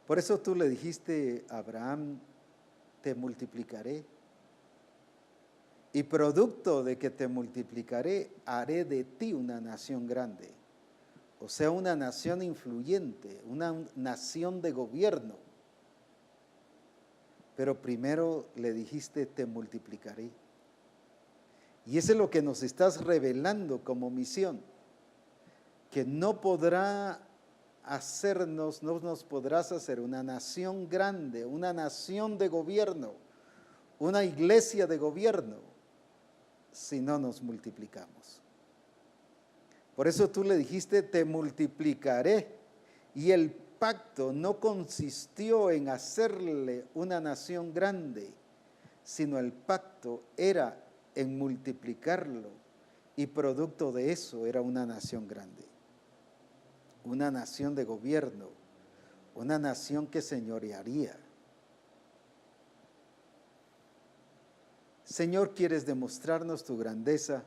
Por eso tú le dijiste a Abraham: te multiplicaré, y producto de que te multiplicaré, haré de ti una nación grande. O sea, una nación influyente, una nación de gobierno. Pero primero le dijiste: te multiplicaré. Y eso es lo que nos estás revelando como misión, que no nos podrás hacer una nación grande, una nación de gobierno, una iglesia de gobierno, si no nos multiplicamos. Por eso tú le dijiste: te multiplicaré. Y el pacto no consistió en hacerle una nación grande, sino el pacto era en multiplicarlo, y producto de eso era una nación grande, una nación de gobierno, una nación que señorearía. Señor, quieres demostrarnos tu grandeza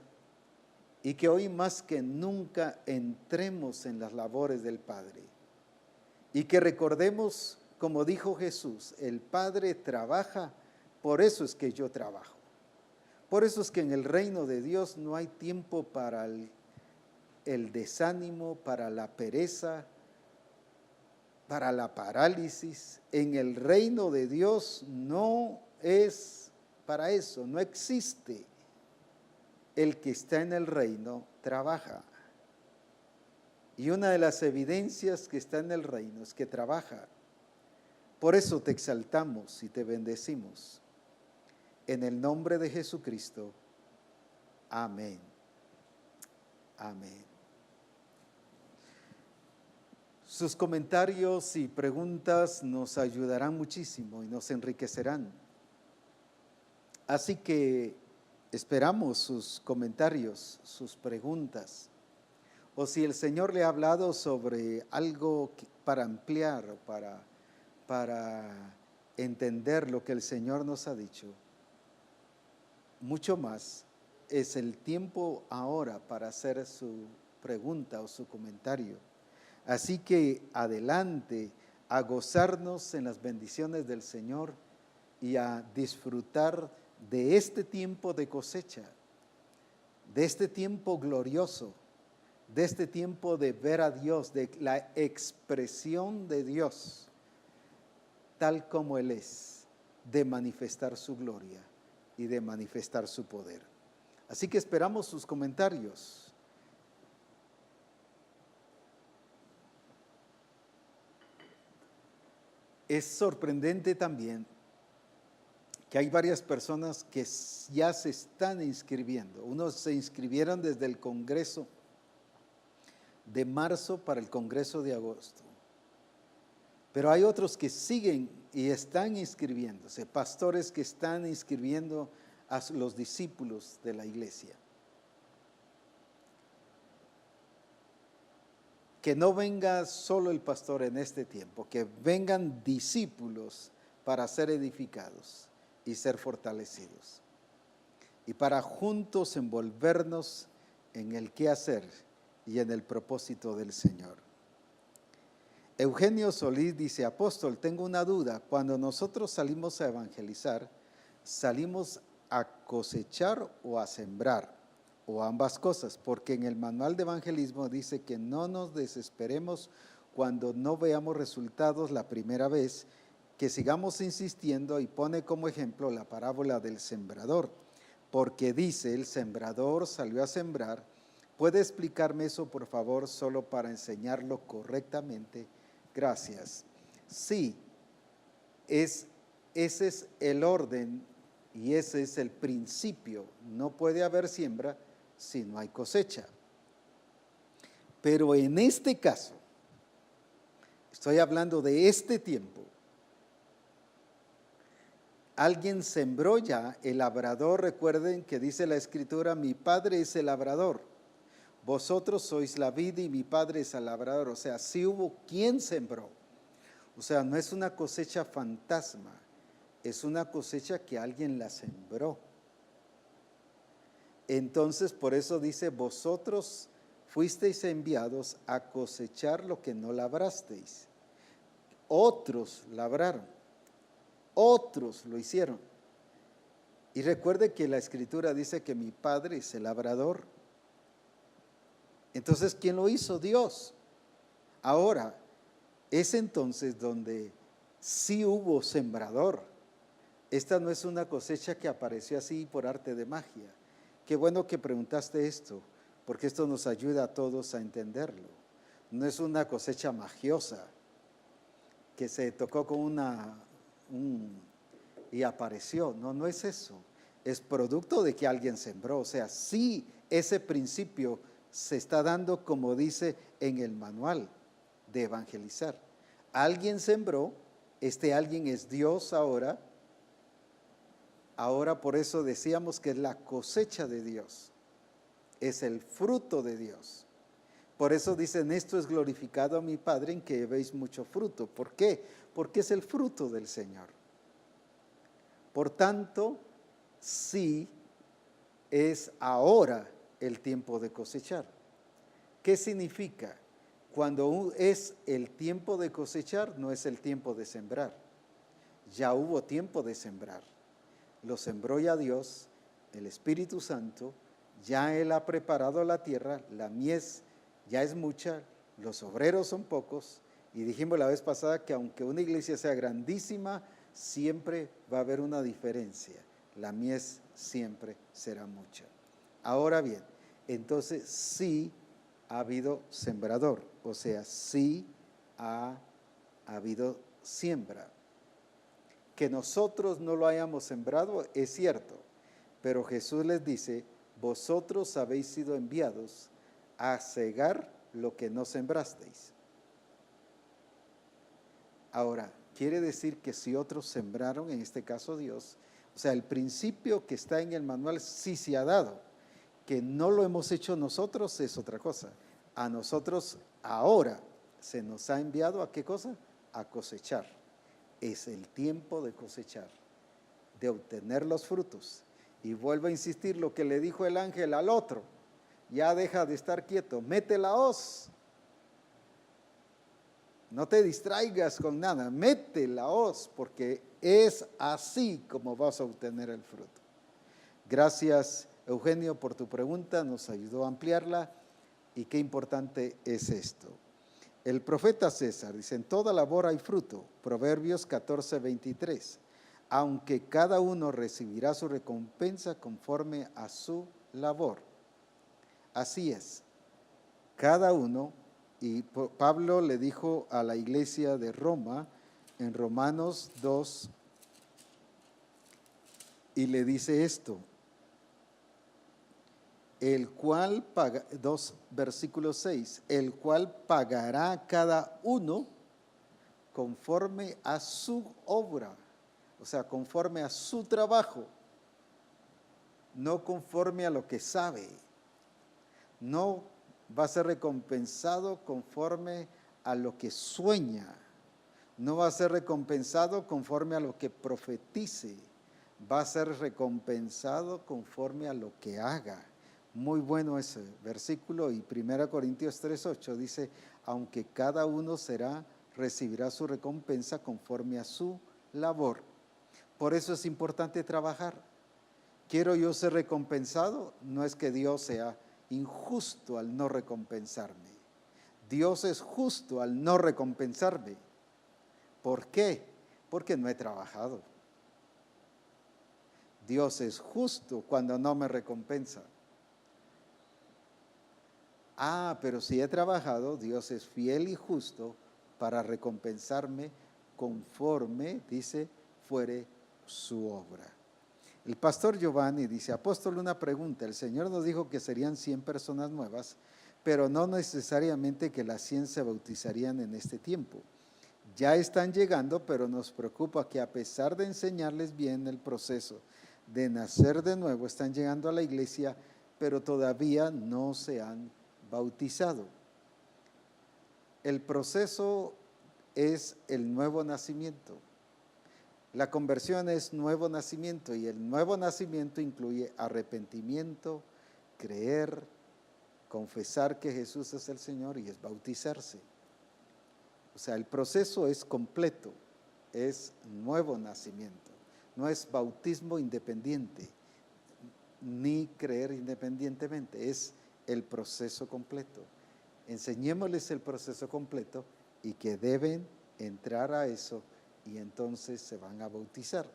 y que hoy más que nunca entremos en las labores del Padre y que recordemos, como dijo Jesús, el Padre trabaja, por eso es que yo trabajo. Por eso es que en el reino de Dios no hay tiempo para el desánimo, para la pereza, para la parálisis. En el reino de Dios no es para eso, no existe. El que está en el reino trabaja. Y una de las evidencias que está en el reino es que trabaja. Por eso te exaltamos y te bendecimos. En el nombre de Jesucristo. Amén. Amén. Sus comentarios y preguntas nos ayudarán muchísimo y nos enriquecerán. Así que esperamos sus comentarios, sus preguntas. O si el Señor le ha hablado sobre algo para ampliar o para entender lo que el Señor nos ha dicho, mucho más, es el tiempo ahora para hacer su pregunta o su comentario. Así que adelante a gozarnos en las bendiciones del Señor y a disfrutar de este tiempo de cosecha, de este tiempo glorioso, de este tiempo de ver a Dios, de la expresión de Dios, tal como Él es, de manifestar su gloria y de manifestar su poder. Así que esperamos sus comentarios. Es sorprendente también que hay varias personas que ya se están inscribiendo. Unos se inscribieron desde el Congreso de marzo para el Congreso de agosto. Pero hay otros que siguen y están inscribiéndose, pastores que están inscribiendo a los discípulos de la iglesia. Que no venga solo el pastor en este tiempo, que vengan discípulos para ser edificados y ser fortalecidos. Y para juntos envolvernos en el quehacer y en el propósito del Señor. Eugenio Solís dice: apóstol, tengo una duda. Cuando nosotros salimos a evangelizar, ¿salimos a cosechar o a sembrar? O ambas cosas, porque en el manual de evangelismo dice que no nos desesperemos cuando no veamos resultados la primera vez, que sigamos insistiendo, y pone como ejemplo la parábola del sembrador, porque dice: el sembrador salió a sembrar. ¿Puede explicarme eso, por favor, solo para enseñarlo correctamente? Gracias. Sí, ese es el orden y ese es el principio. No puede haber siembra si no hay cosecha. Pero en este caso, estoy hablando de este tiempo, alguien sembró ya, el labrador. Recuerden que dice la Escritura: mi Padre es el labrador, vosotros sois la vid y mi Padre es el labrador. O sea, sí hubo quien sembró. O sea, no es una cosecha fantasma, es una cosecha que alguien la sembró. Entonces, por eso dice: vosotros fuisteis enviados a cosechar lo que no labrasteis. Otros labraron, otros lo hicieron. Y recuerde que la Escritura dice que mi Padre es el labrador. Entonces, ¿quién lo hizo? Dios. Ahora, es entonces donde sí hubo sembrador. Esta no es una cosecha que apareció así por arte de magia. Qué bueno que preguntaste esto, porque esto nos ayuda a todos a entenderlo. No es una cosecha magiosa que se tocó con y apareció. No, no es eso. Es producto de que alguien sembró. O sea, sí, ese principio se está dando como dice en el manual de evangelizar. Alguien sembró, este alguien es Dios ahora. Ahora por eso decíamos que es la cosecha de Dios, es el fruto de Dios. Por eso dicen: esto es glorificado a mi Padre en que llevéis mucho fruto. ¿Por qué? Porque es el fruto del Señor. Por tanto, sí es ahora el tiempo de cosechar. ¿Qué significa? Cuando es el tiempo de cosechar, no es el tiempo de sembrar. Ya hubo tiempo de sembrar. Lo sembró ya Dios, el Espíritu Santo, ya Él ha preparado la tierra, la mies ya es mucha, los obreros son pocos, y dijimos la vez pasada que aunque una iglesia sea grandísima, siempre va a haber una diferencia. La mies siempre será mucha. Ahora bien, entonces sí ha habido sembrador, o sea, sí ha habido siembra. Que nosotros no lo hayamos sembrado es cierto, pero Jesús les dice, vosotros habéis sido enviados a cegar lo que no sembrasteis. Ahora, quiere decir que si otros sembraron, en este caso Dios, o sea, el principio que está en el manual sí se ha dado, que no lo hemos hecho nosotros es otra cosa. A nosotros ahora se nos ha enviado ¿a qué cosa? A cosechar. Es el tiempo de cosechar, de obtener los frutos. Y vuelvo a insistir lo que le dijo el ángel al otro, ya deja de estar quieto, mete la hoz. No te distraigas con nada, mete la hoz, porque es así como vas a obtener el fruto. Gracias, Eugenio, por tu pregunta, nos ayudó a ampliarla, y qué importante es esto. El profeta César dice, en toda labor hay fruto, Proverbios 14:23, aunque cada uno recibirá su recompensa conforme a su labor. Así es, cada uno, y Pablo le dijo a la iglesia de Roma en Romanos 2, y le dice esto, el cual paga, 2 versículo 6, el cual pagará cada uno conforme a su obra, o sea, conforme a su trabajo, no conforme a lo que sabe, no va a ser recompensado conforme a lo que sueña, no va a ser recompensado conforme a lo que profetice, va a ser recompensado conforme a lo que haga. Muy bueno ese versículo, y 1 Corintios 3:8 dice, aunque cada uno recibirá su recompensa conforme a su labor. Por eso es importante trabajar. ¿Quiero yo ser recompensado? No es que Dios sea injusto al no recompensarme. Dios es justo al no recompensarme. ¿Por qué? Porque no he trabajado. Dios es justo cuando no me recompensa. Pero si he trabajado, Dios es fiel y justo para recompensarme conforme, dice, fuere su obra. El pastor Giovanni dice, apóstol, una pregunta, el Señor nos dijo que serían 100 personas nuevas, pero no necesariamente que las 100 se bautizarían en este tiempo. Ya están llegando, pero nos preocupa que a pesar de enseñarles bien el proceso de nacer de nuevo, están llegando a la iglesia, pero todavía no se han bautizado. El proceso es el nuevo nacimiento. La conversión es nuevo nacimiento, y el nuevo nacimiento incluye arrepentimiento, creer, confesar que Jesús es el Señor y es bautizarse. O sea, el proceso es completo, es nuevo nacimiento, no es bautismo independiente, ni creer independientemente, es el proceso completo. Enseñémosles el proceso completo y que deben entrar a eso, y entonces se van a bautizar.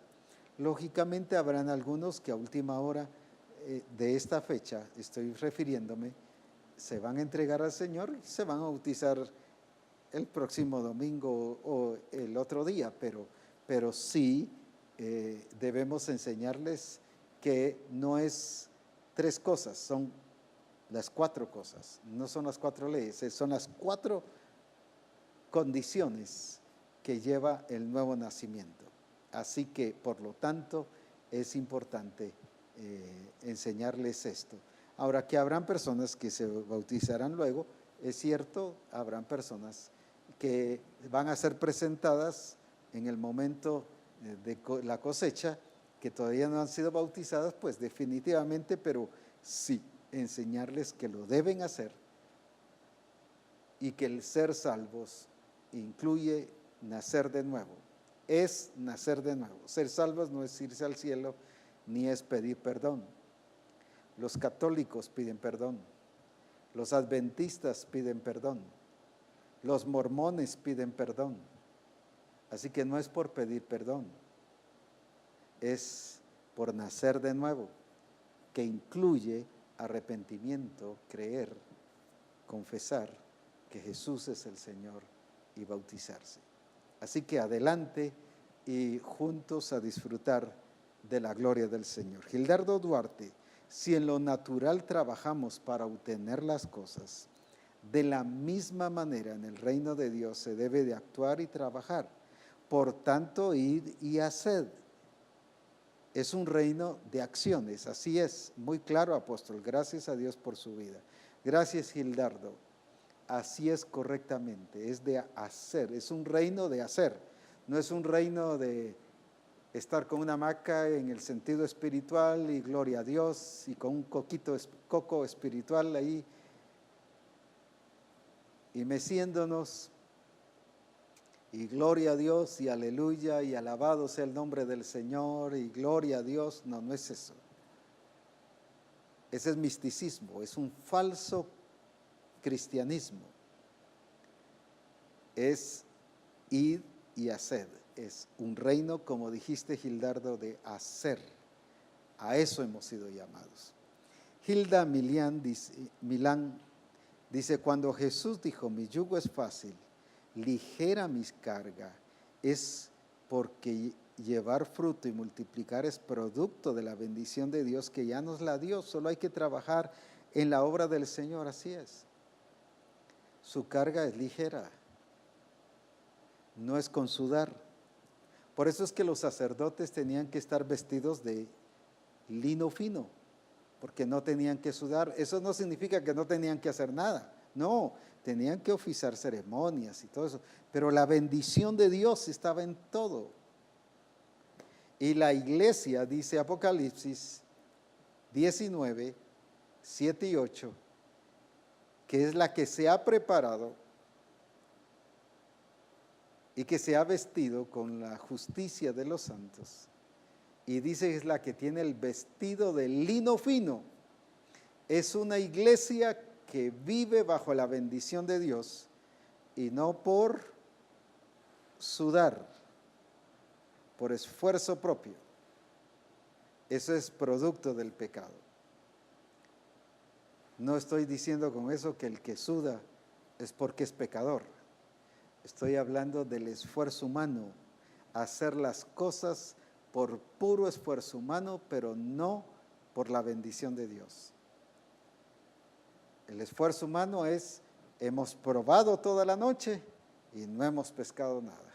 Lógicamente habrán algunos que a última hora de esta fecha, estoy refiriéndome, se van a entregar al Señor y se van a bautizar el próximo domingo o el otro día, pero sí debemos enseñarles que no es 3 cosas, son las 4 cosas, no son las 4 leyes, son las 4 condiciones que lleva el nuevo nacimiento. Así que, por lo tanto, es importante enseñarles esto. Ahora, que habrán personas que se bautizarán luego, es cierto, habrán personas que van a ser presentadas en el momento de la cosecha que todavía no han sido bautizadas, pues definitivamente, pero sí, enseñarles que lo deben hacer y que el ser salvos incluye nacer de nuevo. Es nacer de nuevo. Ser salvos no es irse al cielo ni es pedir perdón. Los católicos piden perdón. Los adventistas piden perdón. Los mormones piden perdón. Así que no es por pedir perdón, es por nacer de nuevo, que incluye arrepentimiento, creer, confesar que Jesús es el Señor y bautizarse. Así que adelante y juntos a disfrutar de la gloria del Señor. Gildardo Duarte, si en lo natural trabajamos para obtener las cosas, de la misma manera en el reino de Dios se debe de actuar y trabajar. Por tanto, id y haced. Es un reino de acciones, así es, muy claro, apóstol. Gracias a Dios por su vida. Gracias, Gildardo. Así es correctamente, es de hacer, es un reino de hacer. No es un reino de estar con una hamaca en el sentido espiritual y gloria a Dios y con un coco espiritual ahí y meciéndonos y gloria a Dios y aleluya y alabado sea el nombre del Señor y gloria a Dios. No, no es eso. Ese es misticismo, es un falso cristianismo. Es ir y hacer. Es un reino, como dijiste, Gildardo, de hacer. A eso hemos sido llamados. Hilda Milán dice, cuando Jesús dijo, mi yugo es fácil, ligera mi carga, es porque llevar fruto y multiplicar es producto de la bendición de Dios que ya nos la dio. Solo hay que trabajar en la obra del Señor, así es. Su carga es ligera, no es con sudar. Por eso es que los sacerdotes tenían que estar vestidos de lino fino, porque no tenían que sudar. Eso no significa que no tenían que hacer nada, no, tenían que oficiar ceremonias y todo eso, pero la bendición de Dios estaba en todo. Y la iglesia, dice Apocalipsis 19, 7 y 8, que es la que se ha preparado y que se ha vestido con la justicia de los santos. Y dice que es la que tiene el vestido de lino fino. Es una iglesia que vive bajo la bendición de Dios y no por sudar, por esfuerzo propio. Eso es producto del pecado. No estoy diciendo con eso que el que suda es porque es pecador. Estoy hablando del esfuerzo humano, hacer las cosas por puro esfuerzo humano, pero no por la bendición de Dios. El esfuerzo humano es, hemos probado toda la noche y no hemos pescado nada.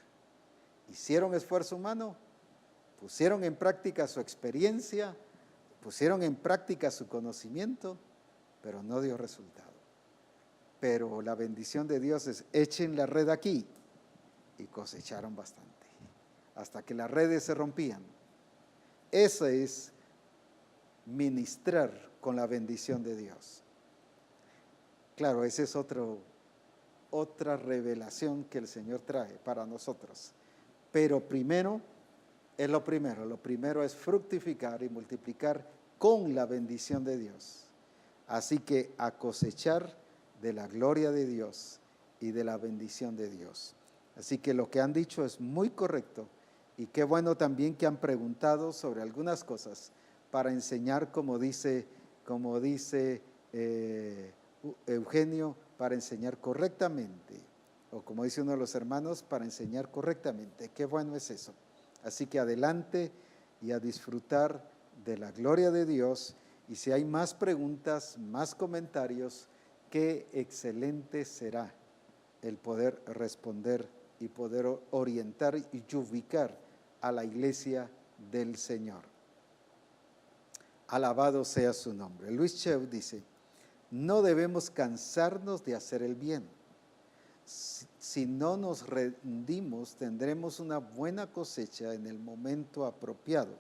Hicieron esfuerzo humano, pusieron en práctica su experiencia, pusieron en práctica su conocimiento, pero no dio resultado. Pero la bendición de Dios es, echen la red aquí, y cosecharon bastante, hasta que las redes se rompían. Eso es ministrar con la bendición de Dios. Claro, esa es otra revelación que el Señor trae para nosotros. Pero primero lo primero es fructificar y multiplicar con la bendición de Dios. Así que a cosechar de la gloria de Dios y de la bendición de Dios. Así que lo que han dicho es muy correcto y qué bueno también que han preguntado sobre algunas cosas para enseñar, como dice Eugenio, para enseñar correctamente, o como dice uno de los hermanos, para enseñar correctamente. Qué bueno es eso. Así que adelante y a disfrutar de la gloria de Dios. Y si hay más preguntas, más comentarios, qué excelente será el poder responder y poder orientar y ubicar a la iglesia del Señor. Alabado sea su nombre. Luis Cheu dice, no debemos cansarnos de hacer el bien. Si no nos rendimos, tendremos una buena cosecha en el momento apropiado.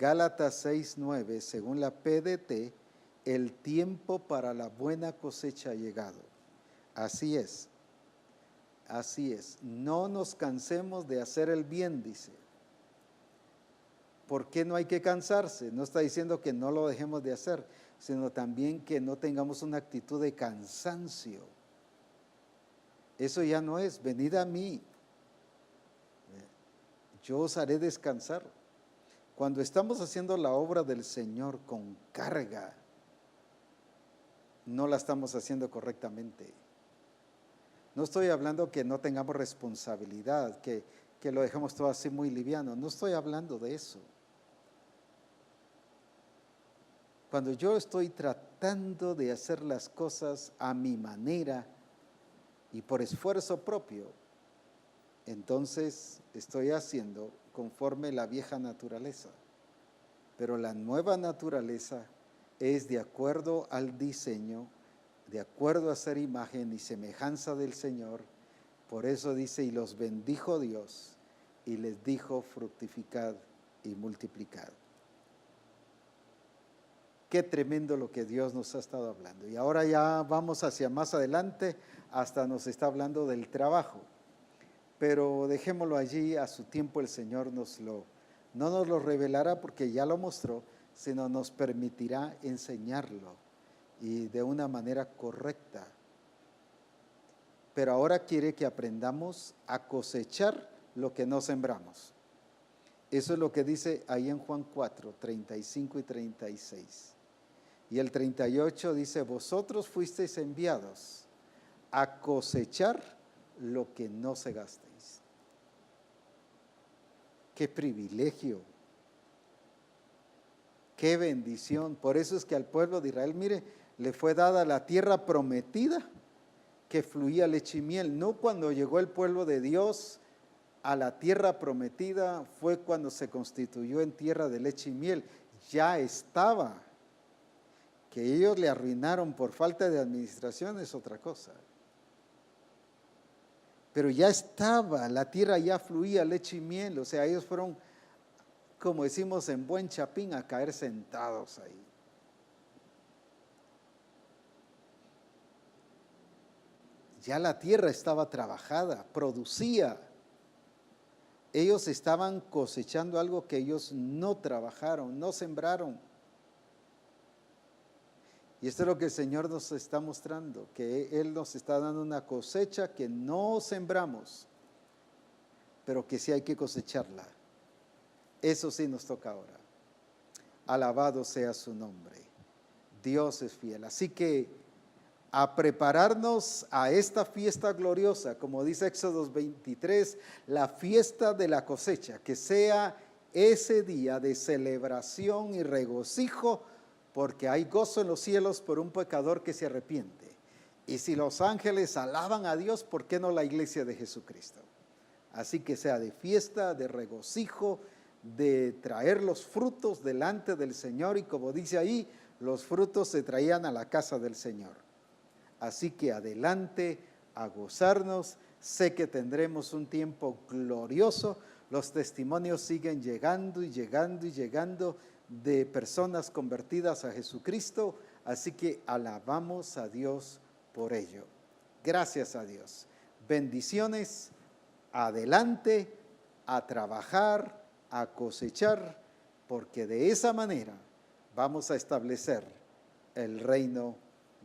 Gálatas 6:9, según la PDT, el tiempo para la buena cosecha ha llegado. Así es, así es. No nos cansemos de hacer el bien, dice. ¿Por qué no hay que cansarse? No está diciendo que no lo dejemos de hacer, sino también que no tengamos una actitud de cansancio. Eso ya no es, venid a mí, yo os haré descansar. Cuando estamos haciendo la obra del Señor con carga, no la estamos haciendo correctamente. No estoy hablando que no tengamos responsabilidad, que lo dejamos todo así muy liviano. No estoy hablando de eso. Cuando yo estoy tratando de hacer las cosas a mi manera y por esfuerzo propio, entonces estoy haciendo conforme la vieja naturaleza. Pero la nueva naturaleza es de acuerdo al diseño, de acuerdo a ser imagen y semejanza del Señor. Por eso dice, y los bendijo Dios y les dijo, fructificad y multiplicad. Qué tremendo lo que Dios nos ha estado hablando. Y ahora ya vamos hacia más adelante, hasta nos está hablando del trabajo. Pero dejémoslo allí, a su tiempo el Señor no nos lo revelará porque ya lo mostró, sino nos permitirá enseñarlo y de una manera correcta. Pero ahora quiere que aprendamos a cosechar lo que no sembramos. Eso es lo que dice ahí en Juan 4, 35 y 36. Y el 38 dice, vosotros fuisteis enviados a cosechar lo que no segasteis. Qué privilegio, qué bendición. Por eso es que al pueblo de Israel, mire, le fue dada la tierra prometida que fluía leche y miel. No cuando llegó el pueblo de Dios a la tierra prometida fue cuando se constituyó en tierra de leche y miel. Ya estaba. Que ellos le arruinaron por falta de administración es otra cosa. Pero ya estaba, la tierra ya fluía leche y miel. O sea, ellos fueron, como decimos en buen chapín, a caer sentados ahí. Ya la tierra estaba trabajada, producía. Ellos estaban cosechando algo que ellos no trabajaron, no sembraron. Y esto es lo que el Señor nos está mostrando, que Él nos está dando una cosecha que no sembramos, pero que sí hay que cosecharla. Eso sí nos toca ahora. Alabado sea su nombre. Dios es fiel. Así que a prepararnos a esta fiesta gloriosa, como dice Éxodo 23, la fiesta de la cosecha, que sea ese día de celebración y regocijo, porque hay gozo en los cielos por un pecador que se arrepiente. Y si los ángeles alaban a Dios, ¿por qué no la iglesia de Jesucristo? Así que sea de fiesta, de regocijo, de traer los frutos delante del Señor. Y como dice ahí, los frutos se traían a la casa del Señor. Así que adelante a gozarnos. Sé que tendremos un tiempo glorioso. Los testimonios siguen llegando y llegando y llegando de personas convertidas a Jesucristo, así que alabamos a Dios por ello. Gracias a Dios. Bendiciones, adelante, a trabajar, a cosechar, porque de esa manera vamos a establecer el reino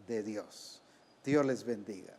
de Dios. Dios les bendiga.